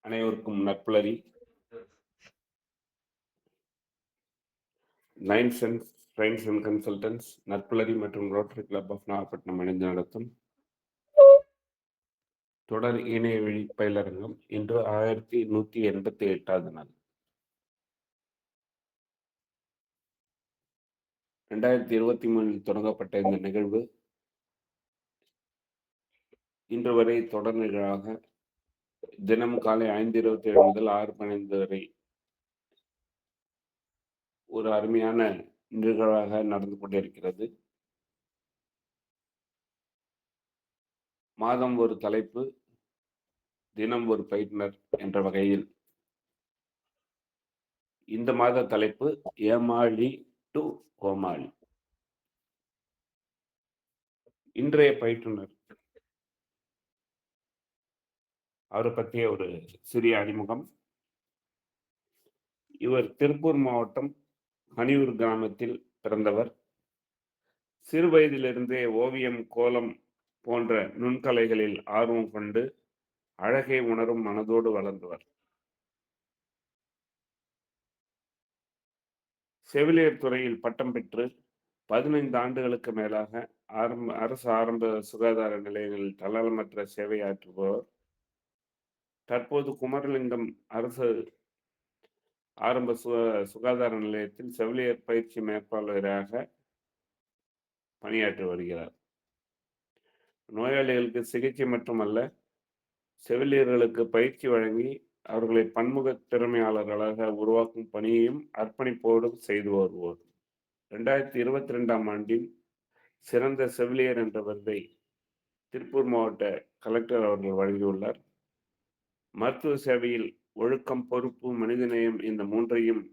அனைவருக்கும் நட்புலரி. Nine sense trains and consultants நட்புலரி மற்றும் ரோட்டரி கிளப் ஆஃப் நாகப்பட்டினம் இணைந்து நடத்தும் தொடர் இணைய வழி பயிலரங்கம் இன்று 1188வது நாள். 2023 தொடங்கப்பட்ட இந்த நிகழ்வு இன்று வரை தொடர் நிகழ்வாக தினம் காலை 5:27 முதல் 6:15 வரை ஒரு அருமையான நிகழ்வாக நடந்து கொண்டிருக்கிறது. மாதம் ஒரு தலைப்பு, தினம் ஒரு பயிற்றுனர் என்ற வகையில் இந்த மாத தலைப்பு ஏமாளி டு கோமாளி. இன்றைய பயிற்றுனர் அவரை பற்றிய ஒரு சிறிய அறிமுகம். இவர் திருப்பூர் மாவட்டம் ஹனியூர் கிராமத்தில் பிறந்தவர். சிறு வயதிலிருந்தே ஓவியம், கோலம் போன்ற நுண்கலைகளில் ஆர்வம் கொண்டு அழகை உணரும் மனதோடு வளர்ந்தவர். செவிலியர் துறையில் பட்டம் பெற்று 15 ஆண்டுகளுக்கு மேலாக அரசு ஆரம்ப சுகாதார நிலையங்களில் தளர்மற்ற சேவையாற்றுபவர். தற்போது குமரலிங்கம் அரசு ஆரம்ப சுகாதார நிலையத்தில் செவிலியர் பயிற்சி மேற்பாளராக பணியாற்றி வருகிறார். நோயாளிகளுக்கு சிகிச்சை மட்டுமல்ல, செவிலியர்களுக்கு பயிற்சி வழங்கி அவர்களை பன்முக திறமையாளர்களாக உருவாக்கும் பணியையும் அர்ப்பணிப்போடு செய்து வருவோர். 2022ஆம் ஆண்டின் சிறந்த செவிலியர் என்ற விருதை திருப்பூர் மாவட்ட கலெக்டர் அவர்கள் வழங்கியுள்ளார். மருத்துவ சேவையில் ஒழுக்கம், பொறுப்பு, மனிதநேயம் இந்த மூன்றையும்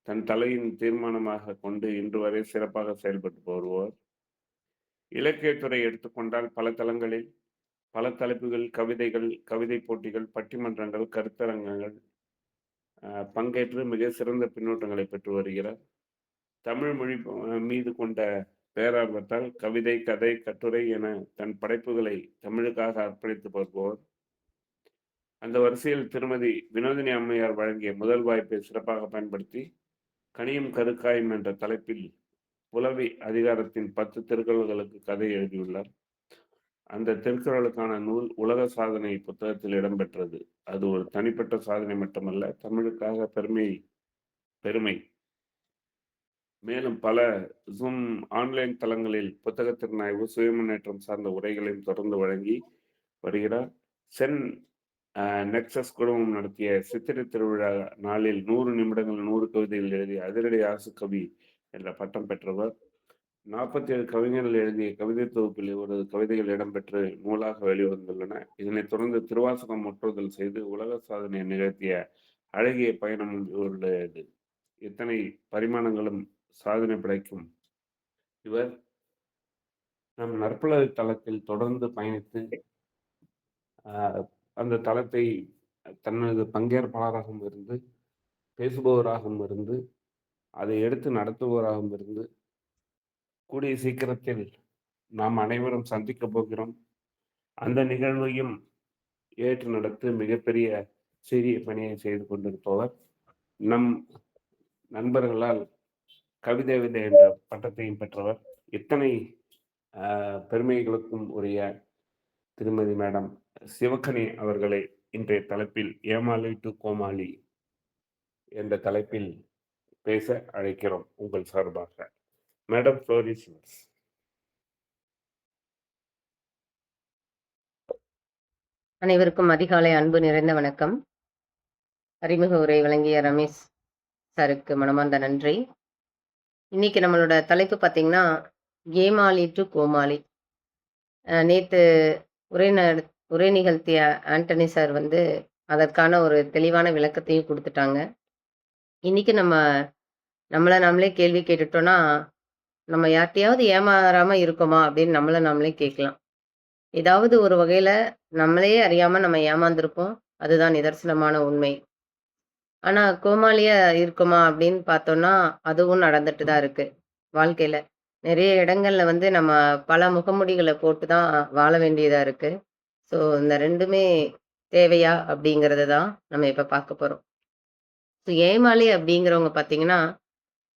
தன் தலையின் தீர்மானமாக கொண்டு இன்று வரை சிறப்பாக செயல்பட்டு வருவார். இலக்கியத்துறை எடுத்துக்கொண்டால் பல தளங்களில் பல தலைப்புகள், கவிதைகள், கவிதை போட்டிகள், பட்டிமன்றங்கள், கருத்தரங்கங்கள் பங்கேற்று மிக சிறந்த பின்னூட்டங்களை பெற்று வருகிறார். தமிழ் மொழி மீது கொண்ட பேரார்வத்தால் கவிதை, கதை, கட்டுரை என தன் படைப்புகளை தமிழுக்காக அர்ப்பணித்து வருபவர். அந்த வரிசையில் திருமதி வினோதினி அம்மையார் வழங்கிய முதல் வாய்ப்பை சிறப்பாக பயன்படுத்தி கனியும் கருக்காயும் என்ற தலைப்பில் புலவி அதிகாரத்தின் 10 திருக்குறள்களுக்கு கதை எழுதியுள்ளார். அந்த திருக்குறளுக்கான நூல் உலக சாதனை புத்தகத்தில் இடம்பெற்றது. அது ஒரு தனிப்பட்ட சாதனை மட்டுமல்ல, தமிழுக்காக பெருமை. மேலும் பல ஜூம் ஆன்லைன் தளங்களில் புத்தக திறனாய்வு, சுய முன்னேற்றம் சார்ந்த உரைகளையும் தொடர்ந்து வழங்கி வருகிறார். சென் நெக்சஸ் குழுமம் நடத்திய சித்திரை திருவிழா நாளில் 100 நிமிடங்கள் 100 கவிதைகள் எழுதிய அதிரடி ஆசு கவி என்ற பட்டம் பெற்றவர். 47 கவிஞர்கள் எழுதிய கவிதை தொகுப்பில் இவரது கவிதைகள் இடம்பெற்று நூலாக வெளிவந்துள்ளன. இதனைத் தொடர்ந்து திருவாசகம் முற்றுதல் செய்து உலக சாதனை நிகழ்த்திய அழகிய பயணம் இவருடையது. இத்தனை பரிமாணங்களும் சாதனை படைக்கும் இவர் நம் நற்புலரி தளத்தில் தொடர்ந்து பயணித்து அந்த தளத்தை தனது பங்கேற்பாளராகவும் இருந்து, பேசுபவராகவும் இருந்து, அதை எடுத்து நடத்துபவராகவும் இருந்து, கூடிய சீக்கிரத்தில் நாம் அனைவரும் சந்திக்க போகிறோம். அந்த நிகழ்வையும் ஏற்று நடத்து மிகப்பெரிய சிறிய பணியை செய்து கொண்டிருப்பவர். நம் நண்பர்களால் கவிதை என்ற பட்டத்தையும் பெற்றவர். இத்தனை பெருமைகளுக்கும் உரிய திருமதி மேடம் சிவக்கனி அவர்களை இன்றைய தலைப்பில் ஏமாளி டு கோமாளி என்ற தலைப்பில் பேச அழைக்கிறோம் உங்கள் சார்பாக. Madam, floor is yours. அனைவருக்கும் அதிகாலை அன்பு நிறைந்த வணக்கம். அறிமுக உரை வழங்கிய ரமேஷ் சாருக்கு மனமார்ந்த நன்றி. இன்னைக்கு நம்மளோட தலைப்பு பார்த்தீங்கன்னா ஏமாளி டு கோமாளி. நேற்று உரை நிகழ்த்திய ஆண்டனி சார் அதற்கான ஒரு தெளிவான விளக்கத்தையும் கொடுத்துட்டாங்க. இன்னைக்கு நம்மளை நாமளே கேள்வி கேட்டுட்டோம்னா, நம்ம யார்கிட்டையாவது ஏமாறாம இருக்கோமா அப்படின்னு நம்மளை நாமளே கேட்கலாம். ஏதாவது ஒரு வகையில நம்மளே அறியாம நம்ம ஏமாந்துருப்போம். அதுதான் நிதர்சனமான உண்மை. ஆனா கோமாளியா இருக்குமா அப்படின்னு பார்த்தோம்னா, அதுவும் நடந்துட்டு தான் இருக்கு வாழ்க்கையில. நிறைய இடங்கள்ல நம்ம பல முகமூடிகளை போட்டு தான் வாழ வேண்டியதா இருக்கு. ஸோ இந்த 2மே தேவையா? அப்படிங்கிறத தான் நம்ம இப்ப பார்க்க போறோம். ஏமாளி அப்படிங்கிறவங்க பார்த்தீங்கன்னா,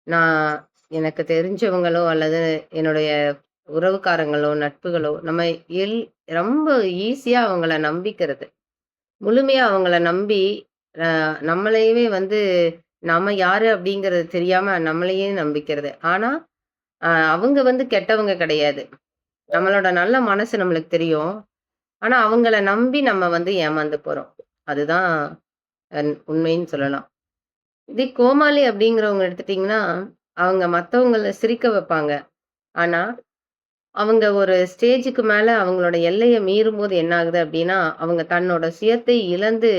நான் எனக்கு தெரிஞ்சவங்களோ அல்லது என்னுடைய உறவுக்காரங்களோ, நட்புகளோ நம்ம எல் ரொம்ப ஈஸியா அவங்கள நம்பிக்கிறது. முழுமையா அவங்கள நம்பி, நம்மளையவே வந்து நம்ம யாரு அப்படிங்கிறது தெரியாம நம்மளையே நம்பிக்கிறது. ஆனா, அவங்க வந்து கெட்டவங்க கிடையாது. நம்மளோட நல்ல மனசு நம்மளுக்கு தெரியும். ஆனா, அவங்கள நம்பி நம்ம வந்து ஏமாந்து போறோம். அதுதான் உண்மைன்னு சொல்லலாம். இதே கோமாளி அப்படிங்கிறவங்க எடுத்துட்டீங்கன்னா, அவங்க மத்தவங்கள சிரிக்க வைப்பாங்க. ஆனா, அவங்க ஒரு ஸ்டேஜுக்கு மேல அவங்களோட எல்லைய மீறும்போது என்ன ஆகுது அப்படின்னா, அவங்க தன்னோட சுயத்தை இழந்து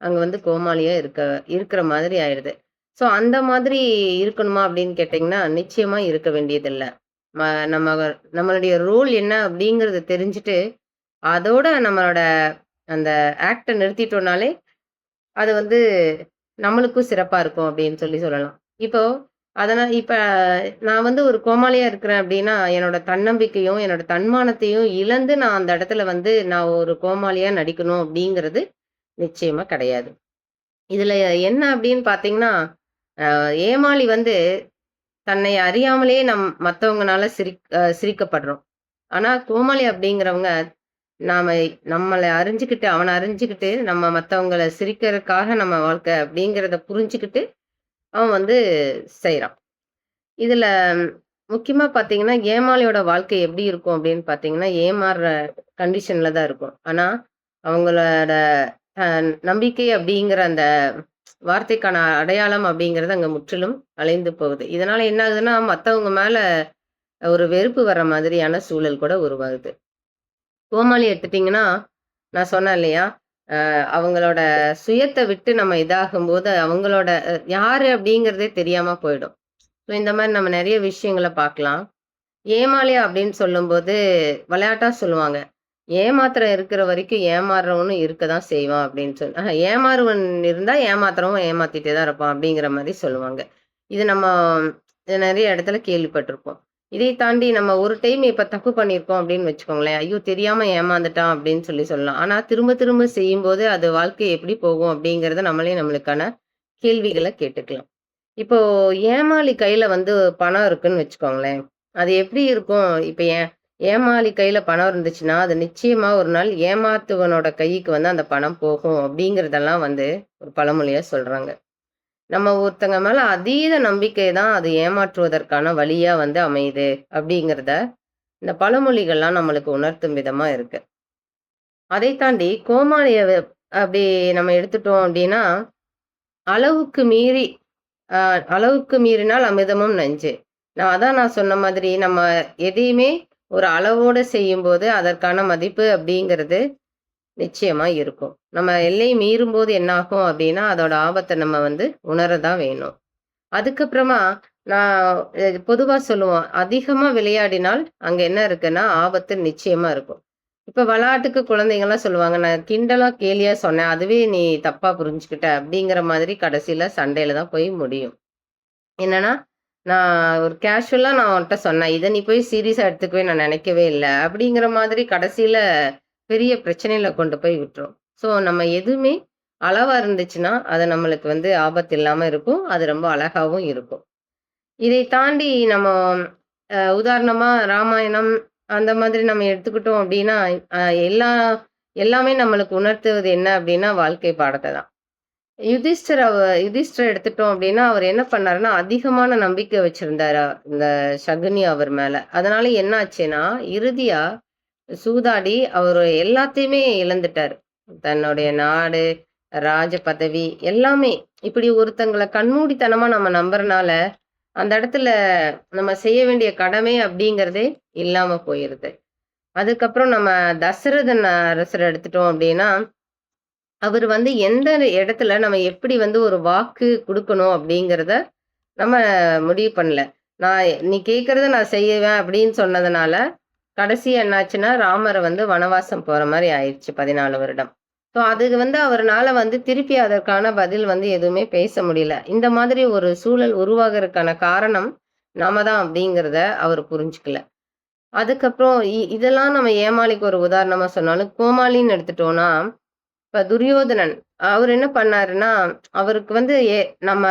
அங்க வந்து கோமாளியா இருக்கிற மாதிரி ஆயிடுது. ஸோ அந்த மாதிரி இருக்கணுமா அப்படின்னு கேட்டீங்கன்னா, நிச்சயமா இருக்க வேண்டியதில்ல. ம நம்ம நம்மளுடைய ரோல் என்ன அப்படிங்கிறத தெரிஞ்சுட்டு, அதோட நம்மளோட அந்த ஆக்ட்ட நிறுத்திட்டோம்னாலே, அது வந்து நம்மளுக்கும் சிறப்பா இருக்கும் அப்படின்னு சொல்லலாம். இப்போ இப்ப நான் வந்து ஒரு கோமாளியா இருக்கிறேன் அப்படின்னா, என்னோட தன்னம்பிக்கையும், என்னோட தன்மானத்தையும் இழந்து நான் அந்த இடத்துல வந்து நான் ஒரு கோமாளியா நடிக்கணும் அப்படிங்கிறது நிச்சயமா கிடையாது. இதுல என்ன அப்படின்னு பார்த்தீங்கன்னா, ஏமாளி வந்து தன்னை அறியாமலேயே மத்தவங்கனால சிரிக்கப்படுறோம். ஆனா கோமாளி அப்படிங்கிறவங்க, நாம நம்மள அறிஞ்சுக்கிட்டு, அவன அறிஞ்சுக்கிட்டு, நம்ம மத்தவங்கள சிரிக்கிறதுக்காக நம்ம வாழ்க்கை அப்படிங்கிறத புரிஞ்சுக்கிட்டு, அவன் வந்து செய்றான். இதுல முக்கியமா பார்த்தீங்கன்னா, ஏமாளியோட வாழ்க்கை எப்படி இருக்கும் அப்படின்னு பார்த்தீங்கன்னா, ஏமாறுற கண்டிஷன்ல தான் இருக்கும். ஆனா, அவங்களோட அ நம்பிக்கை அப்படிங்கிற அந்த வார்த்தைக்கான அடையாளம் அப்படிங்கிறது அங்க முற்றிலும் அழிந்து போகுது. இதனால என்ன ஆகுதுன்னா, மத்தவங்க மேல ஒரு வெறுப்பு வர்ற மாதிரியான சூழல் கூட உருவாகுது. கோமாளி எடுத்துட்டீங்கன்னா, நான் சொன்னேன் இல்லையா? அவங்களோட சுயத்த விட்டு நம்ம இதாகும்போது, அவங்களோட யாரு அப்படிங்கிறதே தெரியாம போயிடும். ஸோ இந்த மாரி நம்ம நெறைய விஷயங்கள பார்க்கலாம். ஏமாளி அப்படின்னு சொல்லும்போது, விளையாட்டா சொல்லுவாங்க. ஏமாத்திரம் இருக்கிற வரைக்கும் ஏமாறுறவனும் இருக்க தான் செய்வான் அப்படின்னு ஏமாறுவன் இருந்தா ஏமாத்துறவன் ஏமாத்திட்டே தான் இருப்பான் அப்படிங்கிற மாரி சொல்லுவாங்க. இது நம்ம நெறைய இடத்துல கேள்விப்பட்டிருப்போம். இதை தாண்டி நம்ம ஒரு டைம் இப்ப தப்பு பண்ணியிருக்கோம் அப்படின்னு வச்சுக்கோங்களேன். ஐயோ! தெரியாம ஏமாந்துட்டான் அப்படின்னு சொல்லலாம். ஆனா திரும்ப திரும்ப செய்யும்போது அது வாழ்க்கை எப்படி போகும் அப்படிங்கிறத நம்மளே நம்மளுக்கான கேள்விகள கேட்டுக்கலாம். இப்போ ஏமாளி கையில வந்து பணம் இருக்குன்னு வச்சுக்கோங்களேன். அது எப்படி இருக்கும்? இப்ப ஏமாளி கையில பணம் இருந்துச்சுன்னா, அது நிச்சயமா ஒரு நாள் ஏமாத்துவனோட கைக்கு வந்து அந்த பணம் போகும் அப்படிங்கிறதெல்லாம் வந்து ஒரு பழமொழியா சொல்றாங்க. நம்ம ஒருத்தங்க மேல அதீத நம்பிக்கை தான் அது ஏமாற்றுவதற்கான வழியா வந்து அமையுது அப்படிங்கிறத, இந்த பழமொழிகள்லாம் நம்மளுக்கு உணர்த்தும் விதமா இருக்கு. அதை தாண்டி கோமாளிய அப்படி நம்ம எடுத்துட்டோம் அப்படின்னா, அளவுக்கு மீறி அ அளவுக்கு மீறினால் அமிர்தமும் நஞ்சு. நான் சொன்ன மாதிரி நம்ம எதையுமே ஒரு அளவோட செய்யும்போது, அதற்கான மதிப்பு அப்படிங்கிறது நிச்சயமா இருக்கும். நம்ம எல்லை மீறும்போது என்னாகும் அப்படின்னா, அதோட ஆபத்த நம்ம வந்து உணர தான் வேணும். அதுக்கப்புறமா நான் பொதுவா சொல்லுவோம். அதிகமா விளையாடினால் அங்க என்ன இருக்குன்னா, ஆபத்து நிச்சயமா இருக்கும். இப்ப விளையாட்டுக்கு குழந்தைங்கலாம் சொல்லுவாங்க, "நான் கிண்டலா, கேலியா சொன்னேன். அதுவே நீ தப்பா புரிஞ்சுக்கிட்ட." அப்படிங்கிற மாதிரி கடைசியில சண்டையில தான் போய் முடியும். என்னன்னா, நான் ஒரு கேஷுவலா நான் உன்ட்ட சொன்னேன். இத நீ போய் சீரியஸா எடுத்துக்கவே நான் நினைக்கவே இல்ல. அப்படிங்கிற மாதிரி கடைசியில பெரிய பிரச்சனையில கொண்டு போய் விட்டுரும். ஸோ நம்ம எதுவுமே அளவா இருந்துச்சுன்னா, அது நம்மளுக்கு வந்து ஆபத்து இல்லாம இருக்கும். அது ரொம்ப அழகாவும் இருக்கும். இதை தாண்டி நம்ம உதாரணமா ராமாயணம் அந்த மாதிரி நம்ம எடுத்துக்கிட்டோம் அப்படின்னா, அ எல்லா எல்லாமே நம்மளுக்கு உணர்த்துவது என்ன அப்படின்னா, வாழ்க்கை பாடத்த தான். யுதிஷ்டர எடுத்துட்டோம் அப்படின்னா, அவர் என்ன பண்ணாருன்னா, அதிகமான நம்பிக்கை வச்சிருந்தாரு இந்த சகுனி அவர் மேல. அதனால என்ன ஆச்சுன்னா, இறுதியா சூதாடி அவரு எல்லாத்தையுமே இழந்துட்டாரு. தன்னுடைய நாடு, ராஜ பதவி எல்லாமே. இப்படி ஒருத்தங்கள கண்மூடித்தனமா நம்ம நம்புறனால, அந்த இடத்துல நம்ம செய்ய வேண்டிய கடமை அப்படிங்கிறதே இல்லாம போயிருது. அதுக்கப்புறம் நம்ம தசரதன் அரசர எடுத்துட்டோம் அப்படின்னா, அவரு வந்து எந்த இடத்துல நம்ம எப்படி வந்து ஒரு வாக்கு குடுக்கணும் அப்படிங்கிறத நம்ம முடிவு பண்ணல. நீ கேட்கிறத நான் செய்வேன் அப்படின்னு சொன்னதுனால, கடைசியா என்னாச்சுன்னா, ராமர வந்து வனவாசம் போற மாரி ஆயிருச்சு 14 வருடம். ஸோ அதுக்கு வந்து அவருனால வந்து திருப்பி அதற்கான பதில் வந்து எதுவுமே பேச முடியல. இந்த மாதிரி ஒரு சூழல் உருவாகுறதுக்கான காரணம் நாம தான் அப்படிங்கிறத அவரு புரிஞ்சுக்கல. அதுக்கப்புறம் இதெல்லாம் நம்ம ஏமாளிக்கு ஒரு உதாரணமா சொன்னாலும், கோமாளின்னு எடுத்துட்டோம்னா இப்ப துரியோதனன் அவர் என்ன பண்ணாருன்னா, அவருக்கு வந்து நம்ம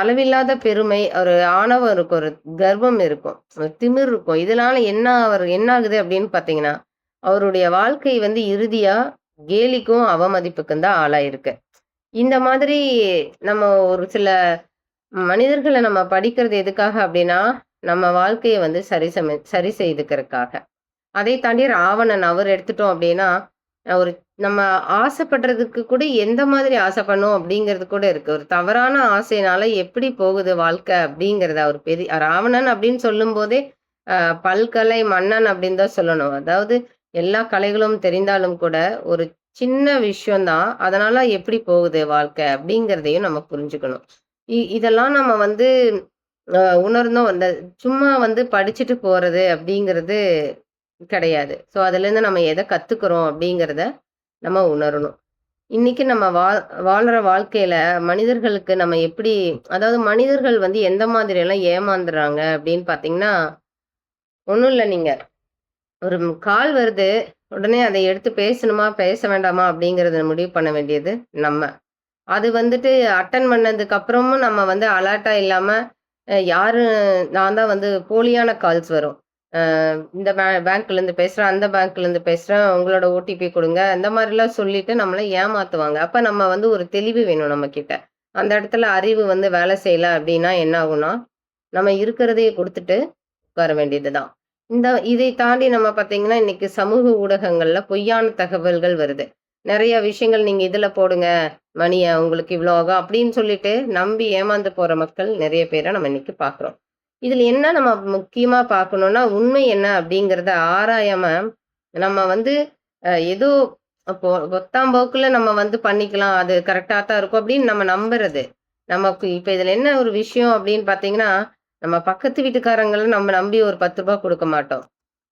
அளவில்லாத பெருமை, ஒரு ஆணவம் இருக்கும், ஒரு கர்வம் இருக்கும், ஒரு திமிர் இருக்கும். இதனால என்ன ஆகுது அப்படின்னு பார்த்தீங்கன்னா, அவருடைய வாழ்க்கை வந்து இறுதியா கேலிக்கும், அவமதிப்புக்கும் தான் ஆளாயிருக்கு. இந்த மாதிரி நம்ம ஒரு சில மனிதர்கள நம்ம படிக்கிறது எதுக்காக அப்படின்னா, நம்ம வாழ்க்கைய வந்து சரி செய்துக்கிறதுக்காக. அதை தாண்டி ராவணன் அவர் எடுத்துட்டோம் அப்படின்னா, ஒரு நம்ம ஆசைப்படுறதுக்கு கூட எந்த மாதிரி ஆசைப்படணும் அப்படிங்கிறது கூட இருக்கு. ஒரு தவறான ஆசையினால எப்படி போகுது வாழ்க்கை அப்படிங்கிறத அவர் ராவணன் அப்படின்னு சொல்லும்போதே, அ பல்கலை மன்னன் அப்படின்னு தான் சொல்லணும். அதாவது எல்லா கலைகளும் தெரிந்தாலும் கூட, ஒரு சின்ன விஷயம் தான். அதனால எப்படி போகுது வாழ்க்கை அப்படிங்கிறதையும் நம்ம புரிஞ்சுக்கணும். இதெல்லாம் நம்ம வந்து உணர்ந்தோம். சும்மா வந்து படிச்சுட்டு போறது அப்படிங்கிறது கிடையாது. ஸோ, அதுலேருந்து நம்ம எத கத்துக்கிறோம் அப்படிங்கிறத நம்ம உணரணும். இன்னைக்கு நம்ம வாழ்ற வாழ்க்கையில மனிதர்களுக்கு நம்ம எப்படி அதாவது மனிதர்கள் வந்து எந்த மாதிரியெல்லாம் ஏமாந்துறாங்க அப்படின்னு பார்த்தீங்கன்னா, ஒண்ணும் இல்ல நீங்க ஒரு கால் வருது, உடனே அதை எடுத்து பேசணுமா, பேச வேண்டாமா அப்படிங்கிறத முடிவு பண்ண வேண்டியது நம்ம. அது வந்துட்டு அட்டெண்ட் பண்ணதுக்கு அப்புறமும் நம்ம வந்து அலர்ட்டா இல்லாம, யாரு நான் தான் வந்து போலியான கால்ஸ் வரும். இந்த பேங்க்லேருந்து பேசுறேன், அந்த பேங்க்லேருந்து பேசுறேன், உங்களோட ஓடிபி குடுங்க. இந்த மாரிலாம் சொல்லிட்டு நம்மள ஏமாத்துவாங்க. அப்ப நம்ம வந்து ஒரு தெளிவு வேணும் நம்மகிட்ட. அந்த இடத்துல அறிவு வந்து வேலை செய்யல அப்டின்னா என்ன ஆகும்னா, நம்ம இருக்கிறதையே குடுத்துட்டு உட்கார வேண்டியது தான். இதை தாண்டி நம்ம பார்த்தீங்கன்னா, இன்னைக்கு சமூக ஊடகங்கள்ல பொய்யான தகவல்கள் வருது. நெறைய விஷயங்கள் நீங்க இதுல போடுங்க, மணிய உங்களுக்கு இவ்ளோ ஆகும் அப்படின்னு சொல்லிட்டு நம்பி ஏமாந்து போற மக்கள் நெறைய பேர நம்ம இன்னைக்கு பார்க்குறோம். இதுல என்ன நம்ம முக்கியமா பார்க்கணும்னா, உண்மை என்ன அப்படிங்கிறத ஆராயாம, நம்ம வந்து ஏதோ அப்போ பொத்தாம் போக்குல நம்ம வந்து பண்ணிக்கலாம். அது கரெக்ட்டா தான் இருக்கும் அப்படின்னு நம்ம நம்புறது. நமக்கு இப்ப இதுல என்ன ஒரு விஷயம் அப்படின்னு பார்த்தீங்கன்னா, நம்ம பக்கத்து வீட்டுக்காரங்கள நம்ம நம்பி ஒரு ரூ. 10 குடுக்க மாட்டோம்.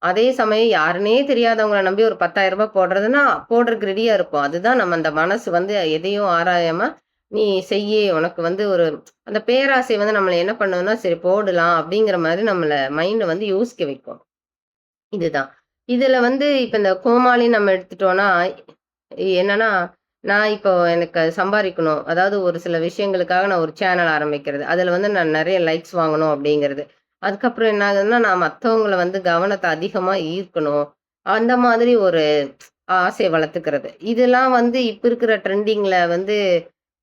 அதே சமயம் யாருன்னே தெரியாதவங்கள நம்பி ஒரு ரூ. 10,000 போடுறதுன்னா, போடுறதுக்கு ரெடியா இருப்போம். அதுதான் நம்ம அந்த மனசு வந்து எதையும் ஆராயாம, "நீ செய்யி, உனக்கு வந்து ஒரு" அந்த பேராசை வந்து நம்மள என்ன பண்ணும்னா, "சரி போடலாம்" அப்படிங்கிற மாரி நம்மள மைண்ட் வந்து யோசிக்க வைக்கும். இதுதான். இதுல வந்து இப்ப இந்த கோமாளி நம்ம எடுத்துட்டோம்னா, என்னன்னா, நான் இப்போ எனக்கு அது சம்பாரிக்கணும். அதாவது ஒரு சில விஷயங்களுக்காக நான் ஒரு சேனல் ஆரம்பிக்கிறது. அதுல வந்து நான் நெறைய லைக்ஸ் வாங்கணும் அப்படிங்கிறது. அதுக்கப்புறம் என்ன ஆகுதுன்னா, நான் மத்தவங்கள வந்து கவனத்த அதிகமா ஈர்க்கணும். அந்த மாதிரி ஒரு ஆசைய வளர்த்துக்கிறது. இதெல்லாம் வந்து இப்ப இருக்கிற ட்ரெண்டிங்ல வந்து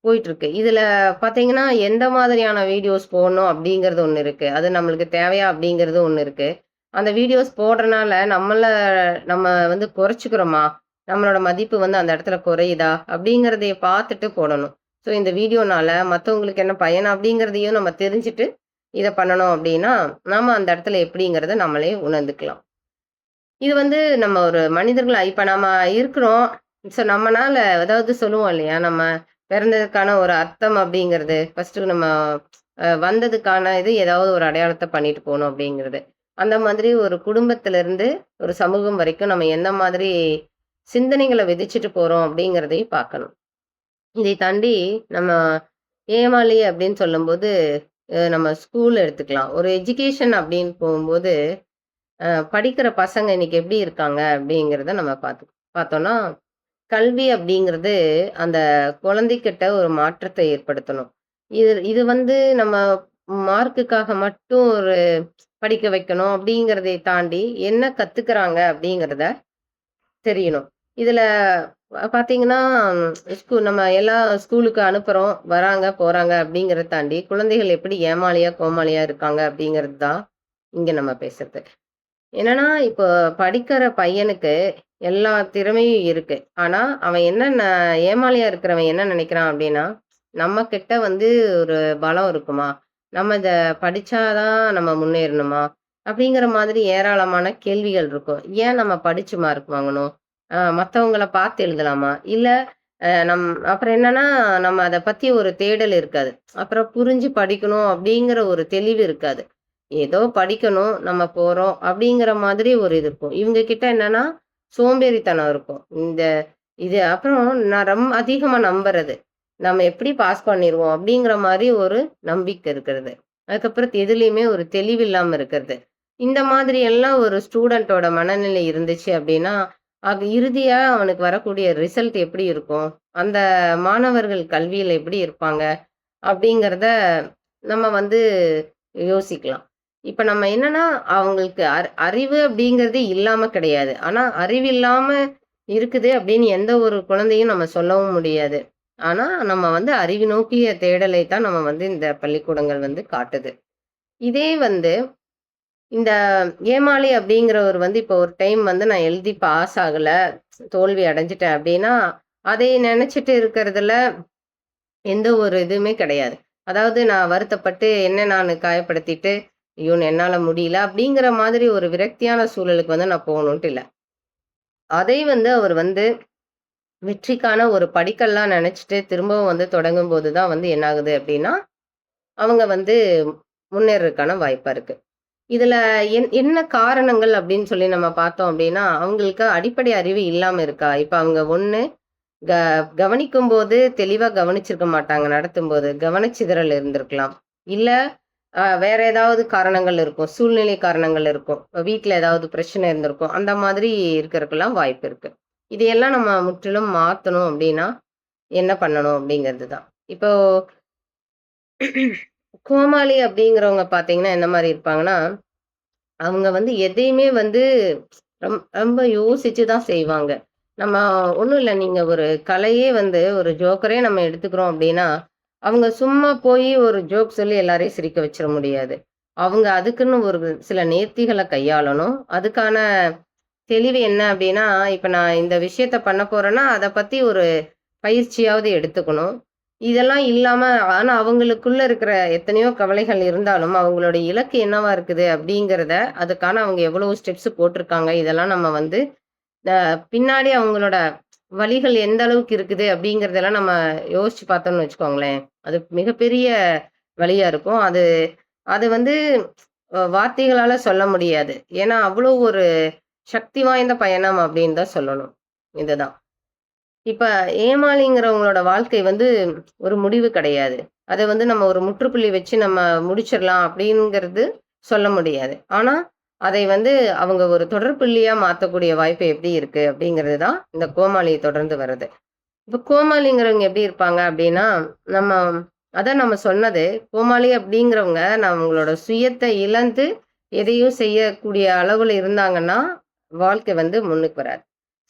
போயிட்டுருக்கு. இதுல பார்த்தீங்கன்னா, எந்த மாதிரியான வீடியோஸ் போடணும் அப்படிங்கிறது ஒண்ணு இருக்கு. அது நம்மளுக்கு தேவையா அப்படிங்கிறது ஒண்ணு இருக்கு. அந்த வீடியோஸ் போடுறனால நம்ம வந்து குறைச்சுக்கிறோமா? நம்மளோட மதிப்பு வந்து அந்த இடத்துல குறையுதா? அப்படிங்கிறதைய பார்த்துட்டு போடணும். ஸோ இந்த வீடியோனால மத்தவங்களுக்கு என்ன பயன் அப்படிங்கிறதையும் நம்ம தெரிஞ்சுட்டு, இத பண்ணணும் அப்படின்னா, நாம அந்த இடத்துல எப்படிங்கிறத நம்மளே உணர்ந்துக்கலாம். இது வந்து நம்ம ஒரு மனிதர்களா இப்ப நம்ம இருக்கிறோம். ஸோ நம்மனால அதாவது சொல்லுவோம் இல்லையா? நம்ம பிறந்ததுக்கான ஒரு அர்த்தம் அப்படிங்கிறது, ஃபர்ஸ்ட்டு நம்ம வந்ததுக்கான இது ஏதாவது ஒரு அடையாளத்த பண்ணிட்டு போணும் அப்படிங்கிறது. அந்த மாதிரி ஒரு குடும்பத்திலிருந்து ஒரு சமூகம் வரைக்கும் நம்ம எந்த மாதிரி சிந்தனைகள விதிச்சுட்டு போறோம் அப்படிங்கிறதையும் பார்க்கணும். இதை தாண்டி நம்ம ஏமாளி அப்படின்னு சொல்லும்போது, நம்ம ஸ்கூல் எடுத்துக்கலாம். ஒரு எஜுகேஷன் அப்படின்னு போகும்போது படிக்கிற பசங்க இன்னைக்கு எப்படி இருக்காங்க அப்படிங்கிறத நம்ம பார்த்தோம்னா, கல்வி அப்படிங்கிறது அந்த குழந்தைகிட்ட ஒரு மாற்றத்தை ஏற்படுத்தணும். இது இது வந்து நம்ம மார்க்குக்காக மட்டும் ஒரு படிக்க வைக்கணும் அப்படிங்கிறதை தாண்டி, என்ன கத்துக்கிறாங்க அப்படிங்கிறத தெரியணும். இதுல பார்த்தீங்கன்னா, நம்ம எல்லாம் ஸ்கூலுக்கு அனுப்புறோம், வராங்க, போறாங்க அப்படிங்கிறத தாண்டி, குழந்தைகள் எப்படி ஏமாளியா, கோமாளியா இருக்காங்க அப்படிங்கிறது தான் இங்க நம்ம பேசுறது. என்னன்னா, இப்போ படிக்கிற பையனுக்கு எல்லா திறமையும் இருக்கு. ஆனா, அவன் ஏமாளியா இருக்கிறவன் என்ன நினைக்கிறான் அப்டின்னா, நம்ம கிட்ட வந்து ஒரு பலம் இருக்குமா? நம்ம இத படிச்சா தான் நம்ம முன்னேறணுமா? அப்படிங்கிற மாதிரி ஏராளமான கேள்விகள் இருக்கும். ஏன் நம்ம படிச்சு மார்க் வாங்கணும்? மத்தவங்கள பார்த்து எழுதலாமா? இல்ல அப்புறம் என்னன்னா, நம்ம அத பத்தி ஒரு தேடல் இருக்காது. அப்புறம் புரிஞ்சு படிக்கணும் அப்படிங்கிற ஒரு தெளிவு இருக்காது. ஏதோ படிக்கணும், நம்ம போறோம் அப்படிங்கிற மாதிரி ஒரு இது இருக்கும். இவங்க கிட்ட என்னன்னா, சோம்பேறித்தனம் இருக்கும். இது அப்புறம் நான் அதிகமா நம்புறது. நம்ம எப்படி பாஸ் பண்ணிருவோம் அப்படிங்கிற மாரி ஒரு நம்பிக்கை இருக்கிறது. அதுக்கப்புறம் எதுலயுமே ஒரு தெளிவு இல்லாம இருக்கிறது. இந்த மாதிரி எல்லாம் ஒரு ஸ்டூடெண்ட்டோட மனநிலை இருந்துச்சு அப்படின்னா, இறுதியா அவனுக்கு வரக்கூடிய ரிசல்ட் எப்படி இருக்கும்? அந்த மாணவர்கள் கல்வியில எப்படி இருப்பாங்க? அப்படிங்கிறத நம்ம வந்து யோசிக்கலாம். இப்ப நம்ம என்னன்னா, அவங்களுக்கு அறிவு அப்படிங்கிறது இல்லாம கிடையாது. ஆனா, அறிவில்லாம இருக்குது அப்படின்னு எந்த ஒரு குழந்தையும் நம்ம சொல்லவும் முடியாது. ஆனா, நம்ம வந்து அறிவு நோக்கிய தேடலை தான் நம்ம வந்து இந்த பள்ளிக்கூடங்கள் வந்து காட்டுது. இதே வந்து இந்த ஏமாளி அப்படிங்கிறவர் வந்து இப்போ ஒரு டைம் வந்து நான் எழுதி பாஸ் ஆகல, தோல்வி அடைஞ்சுட்டேன் அப்படின்னா, அதை நினைச்சுட்டு இருக்கிறதுல எந்த ஒரு இதுவுமே கிடையாது. அதாவது நான் வருத்தப்பட்டு என்ன நானு காயப்படுத்திட்டு, ஐயோ! என்னால முடியல அப்படிங்கிற மாதிரி ஒரு விரக்தியான சூழலுக்கு வந்து நான் போகணுன்ட்டு இல்ல. அதை வந்து அவர் வந்து வெற்றிக்கான ஒரு படிக்கல்லா நெனச்சுட்டு திரும்பவும் வந்து தொடங்கும்போது தான் வந்து என்ன ஆகுது அப்படின்னா, அவங்க வந்து முன்னேறதுக்கான வாய்ப்பா இருக்கு. இதுல என்ன காரணங்கள் அப்படின்னு சொல்லி நம்ம பார்த்தோம் அப்படின்னா, அவங்களுக்கு அடிப்படை அறிவு இல்லாம இருக்கா? இப்ப அவங்க ஒண்ணு க கவனிக்கும்போது தெளிவா கவனிச்சிருக்க மாட்டாங்க நடத்தும்போது. கவனச்சிதறல் இருந்திருக்கலாம். இல்ல வேற ஏதாவது காரணங்கள் இருக்கும். சூழ்நிலை காரணங்கள் இருக்கும். வீட்ல ஏதாவது பிரச்சனை இருந்திருக்கும். அந்த மாதிரி இருக்கறதுக்கெல்லாம் வாய்ப்பு இருக்கு. இதையெல்லாம் நம்ம முற்றிலும் மாத்தணும் அப்படின்னா, என்ன பண்ணணும் அப்படிங்கிறது தான். இப்போ கோமாளி அப்படிங்கிறவங்க பார்த்தீங்கன்னா, எந்த மாரி இருப்பாங்கன்னா, அவங்க வந்து எதையுமே வந்து ரொம்ப யோசிச்சு தான் செய்வாங்க. நம்ம ஒண்ணும் இல்ல. நீங்க ஒரு கலையே வந்து ஒரு ஜோக்கரே நம்ம எடுத்துக்கிறோம் அப்டின்னா, அவங்க சும்மா போய் ஒரு ஜோக் சொல்லி எல்லாரையும் சிரிக்க வச்சிர முடியாது. அவங்க அதுக்குன்னு ஒரு சில நேர்த்திகள கையாளணும். அதுக்கான தெளிவு என்ன அப்டின்னா, இப்ப நான் இந்த விஷயத்த பண்ண போறேன்னா, அத பத்தி ஒரு பயிற்சியாவது எடுத்துக்கணும். இதெல்லாம் இல்லாம ஆனா அவங்களுக்குள்ள இருக்கிற எத்தனையோ கவலைகள் இருந்தாலும், அவங்களோட இலக்கு என்னவா இருக்குது அப்படிங்கிறத, அதுக்கான அவங்க எவ்வளவு ஸ்டெப்ஸ் போட்டிருக்காங்க. இதெல்லாம் நம்ம வந்து அ பின்னாடி அவங்களோட வழிகள் எந்த அளவுக்கு இருக்குது அப்படிங்கிறதெல்லாம் நம்ம யோசிச்சு பார்த்தோம்னு வச்சுக்கோங்களேன். அது மிகப்பெரிய வழியா இருக்கும். அது அது வந்து வார்த்தைகளால சொல்ல முடியாது. ஏன்னா, அவ்வளோ ஒரு சக்தி வாய்ந்த பயணம் அப்படின்னு தான் சொல்லணும். இதுதான். இப்ப ஏமாளிங்கிறவங்களோட வாழ்க்கை வந்து ஒரு முடிவு கிடையாது. அத வந்து நம்ம ஒரு முற்றுப்புள்ளி வச்சு நம்ம முடிச்சிடலாம் அப்படிங்கிறது சொல்ல முடியாது. ஆனா, அதை வந்து அவங்க ஒரு தொடர்புள்ளியா மாத்தக்கூடிய வாய்ப்பு எப்படி இருக்கு அப்படிங்கிறது தான் இந்த கோமாளி தொடர்ந்து வர்றது. இப்ப கோமாளிங்கிறவங்க எப்படி இருப்பாங்க அப்படின்னா, நம்ம அதான் நம்ம சொன்னது. கோமாளி அப்படிங்கிறவங்க அவங்களோட சுயத்த இழந்து எதையும் செய்யக்கூடிய அளவுல இருந்தாங்கன்னா, வாழ்க்கை வந்து முன்னுக்கு வராது.